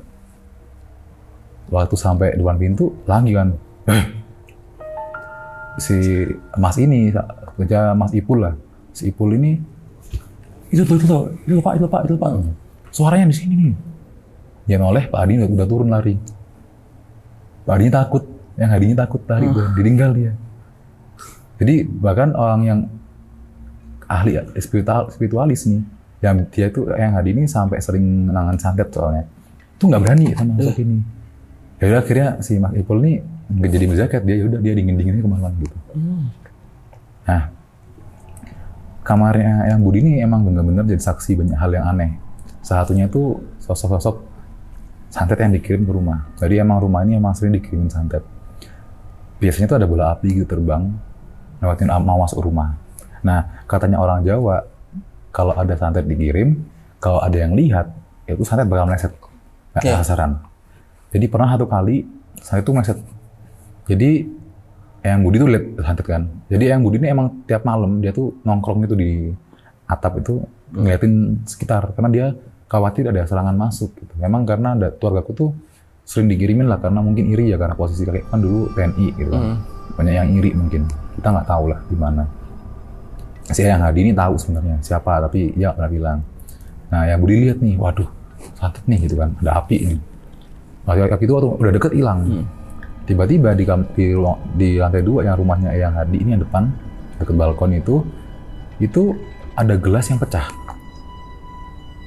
Speaker 1: Waktu sampai depan pintu, lagi kan, si Mas ini, kerja Mas Ipul lah, si Ipul ini, itu Pak, suaranya di sini nih. Dia noleh, Pak Hadi udah turun lari. Pak Hadi takut, Yang Hadinya takut lari, ditinggal dia. Jadi bahkan orang yang ahli spiritualis nih, yang dia itu Yang Hadi ini sampai sering nangan santet soalnya, itu nggak berani sama masuk ini. Ya udah akhirnya si Mas Ipul ini nggak jadi berjaket, dia udah dingin-dinginnya kemana gitu. Nah, kamarnya Yang Budi ini emang benar-benar jadi saksi banyak hal yang aneh. Salah satunya itu sosok-sosok santet yang dikirim ke rumah. Jadi emang rumah ini emang sering dikirimin santet. Biasanya tuh ada bola api gitu terbang, lewatin mau masuk rumah. Nah, katanya orang Jawa, kalau ada santet dikirim, kalau ada yang lihat, itu santet bakal meleset, nggak sasaran. Jadi pernah satu kali, santet itu meleset. Jadi Eyang Budi tuh lihat santet kan. Jadi Eyang Budi ini emang tiap malam dia tuh nongkrong itu di atap itu ngeliatin sekitar, karena dia khawatir ada serangan masuk. Gitu. Memang karena ada keluargaku tuh sering dikirimin lah, karena mungkin iri ya, karena posisi kakek kan dulu TNI gitu kan. Banyak yang iri mungkin, kita nggak tahu lah gimana. Si Eyang Hadi ini tahu sebenarnya siapa, tapi dia nggak pernah bilang. Nah, Yang Budi lihat nih, waduh, santet nih gitu kan, ada api ini. Waktu itu udah deket hilang. Tiba-tiba di lantai 2 yang rumahnya Eyang Hadi ini yang depan, deket balkon itu ada gelas yang pecah.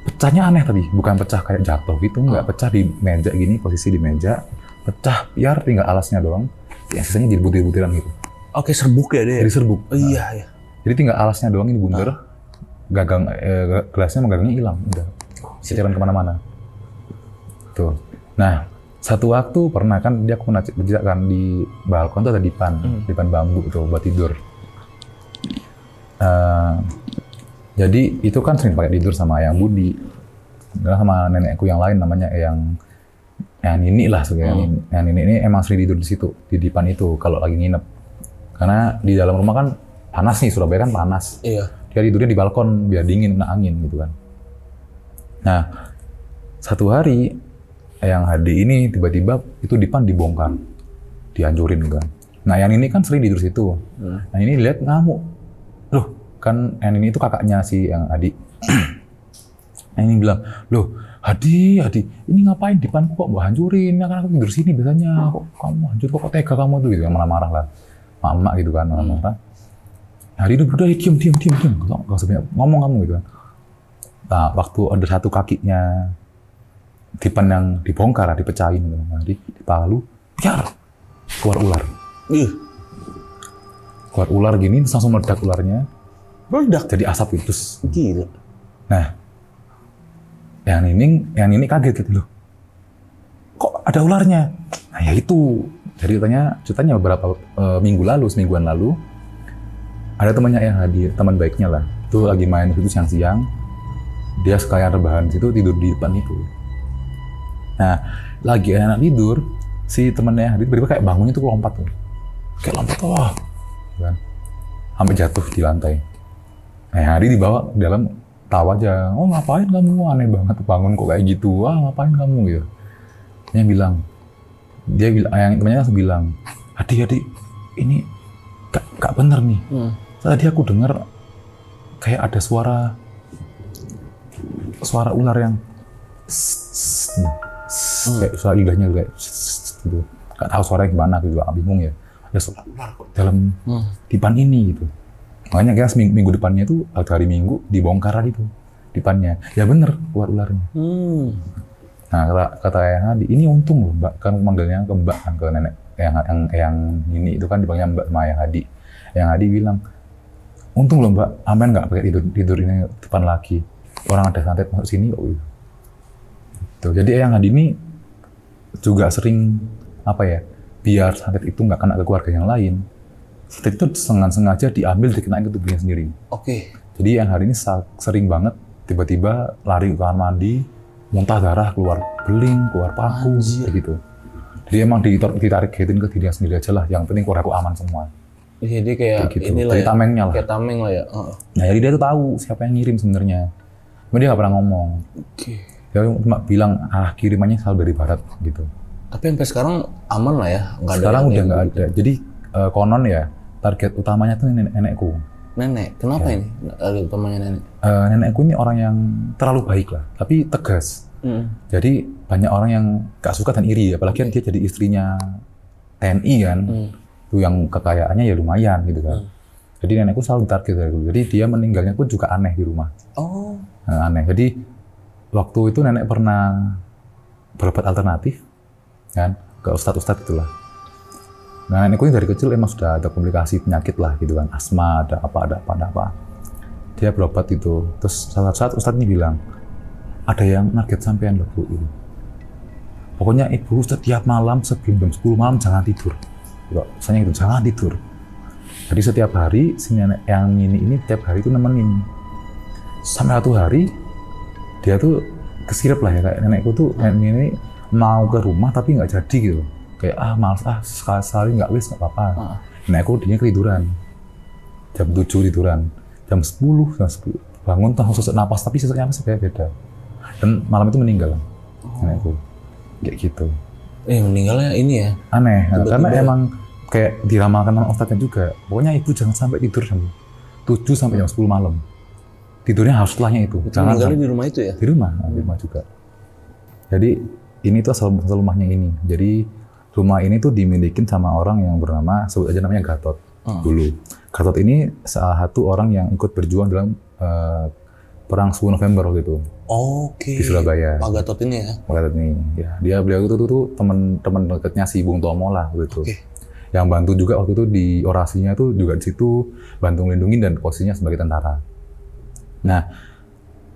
Speaker 1: Pecahnya aneh tapi, bukan pecah kayak jatuh gitu, nggak pecah di meja gini, posisi di meja, pecah, biar tinggal alasnya doang, yang sisanya jadi butir-butiran gitu.
Speaker 2: Oke, serbuk ya dia?
Speaker 1: Jadi serbuk.
Speaker 2: Oh, iya.
Speaker 1: Jadi tinggal alasnya doang ini bundar, gagang, gelasnya sama gagangnya hilang, udah, ceceran kemana-mana. Tuh. Nah, satu waktu pernah kan, dia aku berjejak kan di balkon tuh ada dipan bambu tuh buat tidur. Jadi itu kan sering pakai tidur sama Eyang Budi, sama nenekku yang lain namanya Eyang Nini lah sebenarnya. Eyang Nini ini emang sering tidur di situ, di dipan itu kalau lagi nginep. Karena di dalam rumah kan panas nih, Surabaya kan panas. Iya. Dia tidurnya di balkon biar dingin, kena angin gitu kan. Nah, satu hari Eyang Hadi ini tiba-tiba itu dipan dibongkar, dihancurin gitu kan. Nah, yang ini kan sering tidur situ. Nah, ini lihat ngamuk. Loh, kan yang ini itu kakaknya si Yang Hadi. Yang ini bilang, loh Hadi, ini ngapain dipanku kok mau hancurin? Ya kan aku tidur sini biasanya, kok kamu hancur, kok tega kamu tuh gitu kan, marah-marah lah. Mama gitu kan, marah-marah. Hadi udah diam, gak usah banyak ngomong kamu gitu kan. Nah, waktu ada satu kakinya dipan yang dibongkar, dipecahin gitu. Hadi dipalu, biar keluar ular. Keluar ular gini, terus langsung meledak ularnya. Meledak? Jadi asap itu.
Speaker 2: Gila.
Speaker 1: Nah, yang ini kaget gitu loh. Kok ada ularnya? Nah ya itu. Jadi ceritanya beberapa semingguan lalu, ada temannya yang hadir, teman baiknya lah. Itu lagi main di situ siang-siang. Dia sekalian rebahan di situ, tidur di depan itu. Nah, lagi enak tidur, si temannya yang hadir tiba-tiba kayak bangunnya tuh lompat tuh. Kayak lompat, kan? Sampai jatuh di lantai. Nah, yang hadir dibawa ke dalam tahu aja, oh ngapain kamu, aneh banget bangun kok kayak gitu, ngapain kamu gitu. Yang bilang, yang temannya langsung bilang, adik, ini gak bener nih. Tadi aku dengar kayak ada suara ular yang kayak suara lidahnya kayak gitu. Gak tahu suaranya gimana gitu, bingung ya. Ada suara ular kok dalam dipan ini gitu. Makanya kayak minggu depannya itu hari Minggu dibongkar tadi tuh dipannya. Ya bener keluar ularnya. Nah kata Ayah Hadi, ini untung loh Mbak, kan manggilnya ke Mbak kan, ke nenek yang ini itu kan dipanggilnya Mbak sama Ayah Hadi. Yang Hadi bilang, untung loh Mbak, aman nggak pakai tidur ini depan lagi. Orang ada santet masuk sini kok. Gitu. Jadi Ayah Hadi ini juga sering biar santet itu nggak kena ke keluarga yang lain. Santet itu sengaja diambil dikenain ke tubuhnya sendiri.
Speaker 2: Oke.
Speaker 1: Jadi Ayah Hadi ini sering banget tiba-tiba lari ke kamar mandi, muntah darah, keluar beling, keluar paku, kayak gitu. Jadi emang ditarik-tarikin ke dirinya sendiri aja lah, yang penting keluarga aku aman semua.
Speaker 2: Jadi kayak
Speaker 1: gitu.
Speaker 2: inilah
Speaker 1: ya, tamengnya lah.
Speaker 2: Kayak tameng lah ya.
Speaker 1: Nah jadi dia tuh tahu siapa yang ngirim sebenarnya. Cuma dia nggak pernah ngomong. Dia cuma bilang, kirimannya selalu dari barat gitu.
Speaker 2: Tapi sampai sekarang aman lah ya? Nggak ada
Speaker 1: sekarang udah nggak
Speaker 2: gitu.
Speaker 1: ada. Jadi konon ya, target utamanya tuh nenekku.
Speaker 2: Nenek? Kenapa ini target utamanya nenek?
Speaker 1: Nenekku ini orang yang terlalu baik lah, tapi tegas. Jadi banyak orang yang gak suka dan iri, apalagi dia jadi istrinya TNI kan, itu yang kekayaannya ya lumayan gitu kan. Jadi nenekku selalu target dari dulu. Jadi dia meninggalnya pun juga aneh di rumah. Aneh. Jadi waktu itu nenek pernah berobat alternatif kan ke ustadz itulah. Nah nenekku ini dari kecil emang sudah ada komplikasi penyakit lah gitu kan, asma, ada apa. Dia berobat itu, terus salah satu ustadz ini bilang, ada yang target sampean loh Bu. Pokoknya ibu setiap malam sebelum jam 10 malam jangan tidur. Misalnya gitu, jangan tidur. Jadi setiap hari si nenek yang ini tiap hari itu nemenin. Sampai satu hari dia tuh kesirep lah ya, kayak nenekku tuh nenek ini mau ke rumah tapi nggak jadi gitu. Kayak males sekali nggak wis nggak apa-apa. Nenekku dia ketiduran. Jam 7 tiduran. Jam 10 bangun langsung sesak napas, tapi sesak napas beda. Dan malam itu meninggal nenekku. Kayak gitu.
Speaker 2: Meninggalnya ini ya?
Speaker 1: Aneh, karena emang kayak diramalkan sama ustadznya juga. Pokoknya ibu jangan sampai tidur jam 7 sampai jam 10 malam. Tidurnya harus setelahnya itu. Jangan
Speaker 2: meninggalnya di rumah itu ya?
Speaker 1: Di rumah juga. Jadi ini tuh asal rumahnya ini. Jadi rumah ini tuh dimilikin sama orang yang bernama, sebut aja namanya Gatot dulu. Gatot ini salah satu orang yang ikut berjuang dalam perang 10 November waktu itu.
Speaker 2: Oke.
Speaker 1: Di Surabaya.
Speaker 2: Pak Gatot ini ya? Pak
Speaker 1: Gatot ini, ya. Beliau itu tuh teman dekatnya si Bung Tomo lah waktu itu. Yang bantu juga waktu itu di orasinya tuh juga di situ bantu melindungi dan posisinya sebagai tentara. Nah,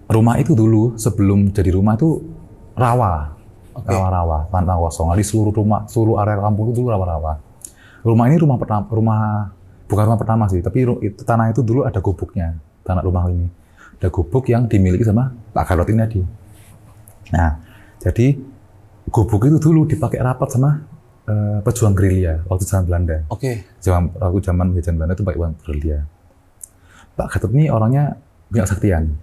Speaker 1: rumah itu dulu sebelum jadi rumah itu rawa. Rawa-rawa, tanah kosong. Di seluruh area kampung itu dulu rawa-rawa. Rumah ini bukan rumah pertama sih, tapi tanah itu dulu ada gubuknya, tanah rumah ini. Ada gubuk yang dimiliki sama Pak Gatot ini tadi. Nah, jadi gubuk itu dulu dipakai rapat sama pejuang gerilya waktu zaman Belanda. Waktu zaman jajahan Belanda itu pakai gerilya. Pak Gatot ini orangnya punya kesaktian.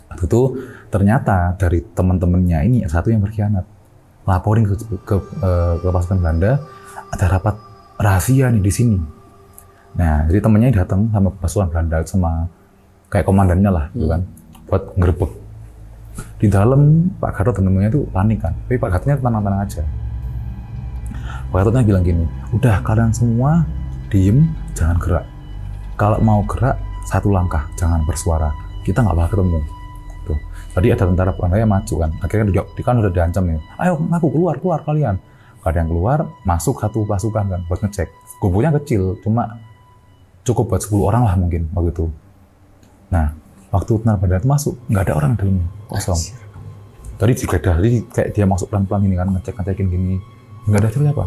Speaker 1: Waktu itu ternyata dari teman-temannya ini satu yang berkhianat, laporin ke pasukan Belanda ada rapat rahasia nih di sini. Nah, jadi temannya datang sama pasukan Belanda sama kayak komandannya lah, gitu kan, buat ngerebek. Di dalam Pak Gatot dan temannya itu panik kan, tapi Pak Gatotnya tenang-tenang aja. Pak Gatotnya bilang gini, udah kalian semua diem, jangan gerak. Kalau mau gerak, 1 langkah, jangan bersuara. Kita nggak bakal ketemu. Tuh. Tadi ada tentara Belanda yang maju kan, akhirnya kan udah diancam nih, ayo ngaku keluar kalian. Gak ada yang keluar, masuk satu pasukan kan, buat ngecek. Gubuknya kecil, cuma cukup buat 10 orang lah mungkin waktu itu. Nah, waktu tentara Belanda itu masuk, nggak ada orang dalamnya, kosong. Tadi digeledah, jadi kayak dia masuk pelan-pelan ini kan, ngecekin gini, nggak ada siapa.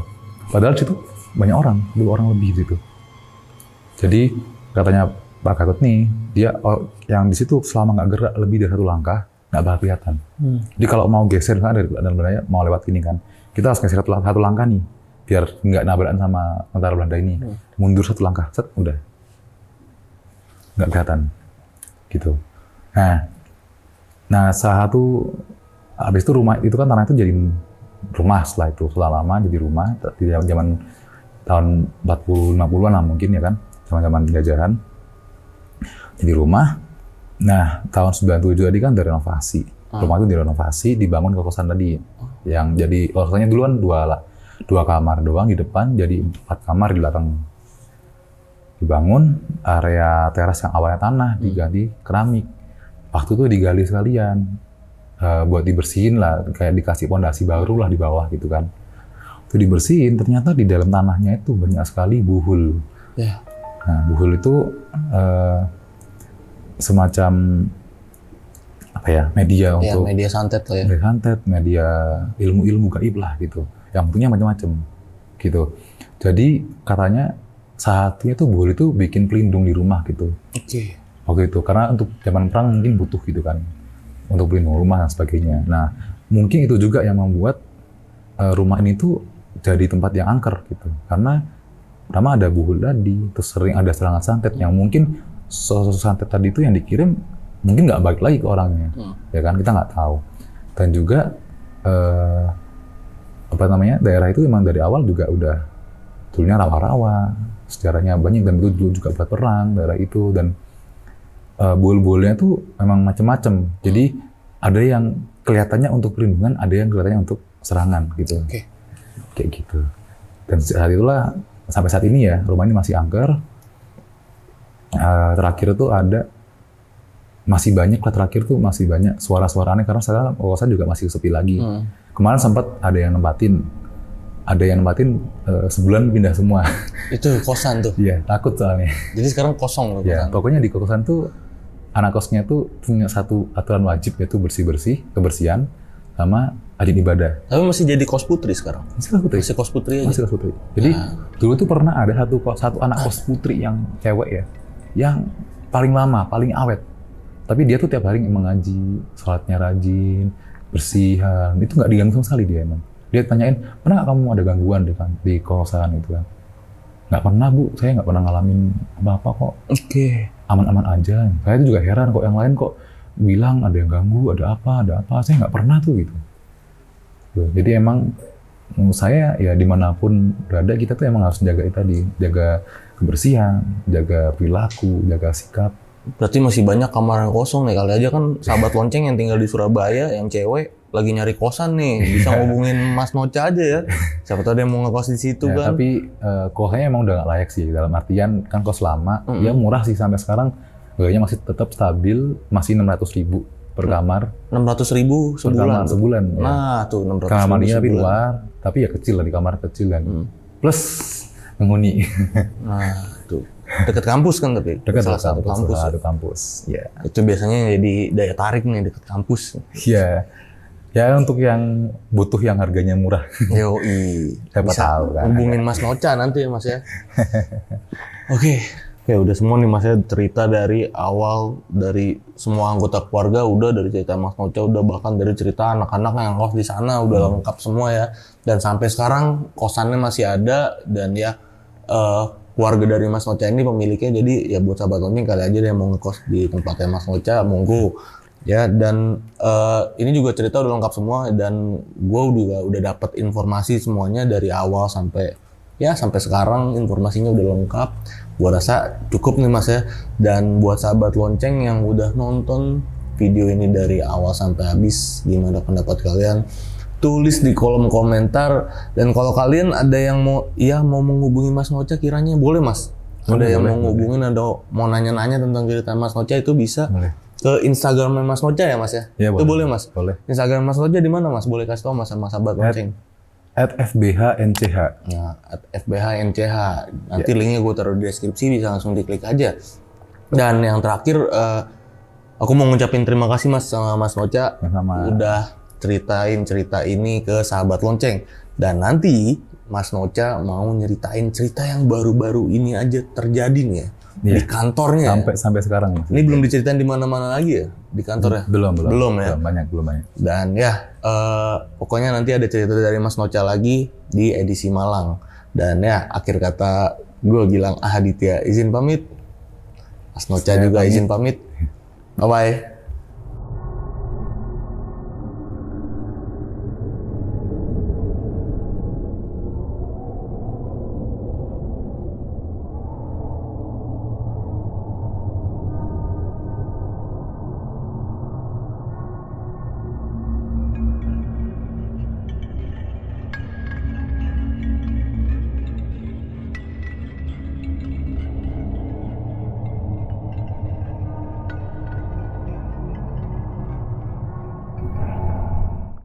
Speaker 1: Padahal di situ banyak orang, 10 orang lebih gitu. Jadi katanya Pak Gatot nih, dia yang di situ selama nggak gerak lebih dari 1 langkah, nggak bakal kelihatan. Jadi kalau mau geser kan dari Belanda mau lewat ini kan, kita harus geser 1 langkah nih, biar nggak nabrakan sama tentara Belanda ini. Mundur 1 langkah, set, udah nggak kelihatan, gitu. Nah salah satu habis itu rumah itu kan tanah itu jadi rumah setelah lama jadi rumah di zaman tahun 40-50-an lah mungkin ya kan, zaman penjajahan jadi rumah. Nah tahun 97 tadi kan direnovasi, rumah itu direnovasi, dibangun kosan tadi yang jadi kosannya duluan dua kamar doang di depan jadi 4 kamar di belakang. Dibangun area teras yang awalnya tanah diganti keramik. Waktu itu digali sekalian buat dibersihin lah, kayak dikasih pondasi baru lah di bawah gitu kan. Itu dibersihin, ternyata di dalam tanahnya itu banyak sekali buhul.
Speaker 2: Ya.
Speaker 1: Nah, buhul itu semacam apa ya, media untuk
Speaker 2: media santet lah ya.
Speaker 1: Media santet, media ilmu-ilmu gaib lah gitu. Yang punya macam-macam gitu. Jadi katanya satunya tuh buhul itu bikin pelindung di rumah gitu.
Speaker 2: Oke.
Speaker 1: Waktu itu karena untuk zaman perang mungkin butuh gitu kan, untuk pelindung rumah dan sebagainya. Nah mungkin itu juga yang membuat rumah ini tuh jadi tempat yang angker gitu, karena pertama ada buhul tadi, terus sering ada serangan santet yang mungkin sosok santet tadi itu yang dikirim mungkin nggak balik lagi ke orangnya, ya kan, kita nggak tahu. Dan juga daerah itu memang dari awal juga udah dulunya rawa-rawa, sejarahnya banyak dan dulu juga buat perang daerah itu. Dan buhul-buhulnya tuh memang macam-macam. Jadi ada yang kelihatannya untuk perlindungan, ada yang kelihatannya untuk serangan gitu. Kayak gitu. Dan saat itulah sampai saat ini ya rumah ini masih angker. Terakhir tuh masih banyak suara-suara aneh karena sekarang kawasan juga masih sepi lagi. Kemarin sempat ada yang nempatin sebulan pindah semua.
Speaker 2: Itu kosan tuh?
Speaker 1: Iya, takut soalnya.
Speaker 2: Jadi sekarang kosong loh kosan?
Speaker 1: Ya, pokoknya di kosan tuh anak kosnya tuh punya satu aturan wajib, yaitu kebersihan sama rajin ibadah.
Speaker 2: Tapi masih jadi kos putri sekarang?
Speaker 1: Masih kos putri.
Speaker 2: Masih kos putri aja?
Speaker 1: Masih kos putri. Jadi dulu tuh pernah ada satu anak kos putri yang cewek ya, yang paling lama, paling awet. Tapi dia tuh tiap hari mengaji, sholatnya rajin, bersihan, itu nggak diganggu sama sekali dia emang. Dia tanyain, pernah nggak kamu ada gangguan di kosan itu kan? Nggak pernah Bu, saya nggak pernah ngalamin apa-apa kok. Aman-aman aja. Saya itu juga heran kok, yang lain kok bilang ada yang ganggu, ada apa, saya nggak pernah tuh gitu. Jadi emang menurut saya ya dimanapun berada kita tuh emang harus jaga kebersihan, jaga perilaku, jaga sikap.
Speaker 2: Berarti masih banyak kamar yang kosong nih. Kali aja kan sahabat lonceng yang tinggal di Surabaya, yang cewek lagi nyari kosan nih, bisa ngubungin Mas Nocha aja ya. Siapa tahu dia mau ngekos di situ
Speaker 1: ya,
Speaker 2: kan.
Speaker 1: Tapi kosnya emang udah nggak layak sih, dalam artian kan kos lama, ya murah sih sampai sekarang, harganya masih tetap stabil, masih 600.000 per kamar.
Speaker 2: 600.000 sebulan?
Speaker 1: Sebulan.
Speaker 2: Nah
Speaker 1: ya.
Speaker 2: tuh 600.000
Speaker 1: kamar dia tapi
Speaker 2: sebulan.
Speaker 1: luar, tapi ya kecil lah, di kamar kecil kan. Plus penghuni.
Speaker 2: Nah tuh, deket kampus kan tapi?
Speaker 1: Dekat
Speaker 2: salah satu kampus.
Speaker 1: Salah satu kampus, ya.
Speaker 2: Itu biasanya jadi daya tarik nih deket kampus.
Speaker 1: Iya. Ya untuk yang butuh yang harganya murah.
Speaker 2: Yoi.
Speaker 1: Siapa tahu kan.
Speaker 2: Hubungin Mas Nocha nanti ya Mas ya. Oke, udah semua nih Mas ya, cerita dari awal, dari semua anggota keluarga udah, dari cerita Mas Nocha udah, bahkan dari cerita anak-anak yang kos di sana udah lengkap semua ya. Dan sampai sekarang kosannya masih ada, dan ya keluarga dari Mas Nocha ini pemiliknya. Jadi ya buat sahabat lonceng kali aja yang mau ngekos di tempatnya Mas Nocha, monggo. Ya, dan ini juga cerita udah lengkap semua, dan gue udah dapat informasi semuanya dari awal sampai sekarang, informasinya udah lengkap. Gue rasa cukup nih Mas ya. Dan buat sahabat lonceng yang udah nonton video ini dari awal sampai habis, gimana pendapat kalian? Tulis di kolom komentar. Dan kalau kalian ada yang mau menghubungi Mas Nocha, kiranya boleh Mas. Ada yang mau ngubungin, ada mau nanya-nanya tentang cerita Mas Nocha, itu bisa.
Speaker 1: Boleh.
Speaker 2: Ke Instagram Mas Nocha ya Mas ya?
Speaker 1: Iya,
Speaker 2: itu boleh Mas?
Speaker 1: Boleh.
Speaker 2: Instagram Mas Nocha di mana Mas? Boleh kasih tau Mas sama sahabat lonceng?
Speaker 1: @fbhnch.
Speaker 2: Ya, @fbhnch. Nanti linknya gue taruh di deskripsi, bisa langsung diklik aja. Dan yang terakhir, aku mau ngucapin terima kasih Mas sama Mas Nocha. Udah ceritain cerita ini ke sahabat lonceng. Dan nanti Mas Nocha mau nyeritain cerita yang baru-baru ini aja terjadi nih ya. Di kantornya.
Speaker 1: Sampai sekarang.
Speaker 2: Ini belum diceritain di mana-mana lagi ya di kantor ya? Belum ya.
Speaker 1: Belum banyak.
Speaker 2: Dan ya pokoknya nanti ada cerita dari Mas Nocha lagi di edisi Malang. Dan ya akhir kata gue Gilang Ahaditya izin pamit. Mas Nocha juga izin pamit. Bye bye.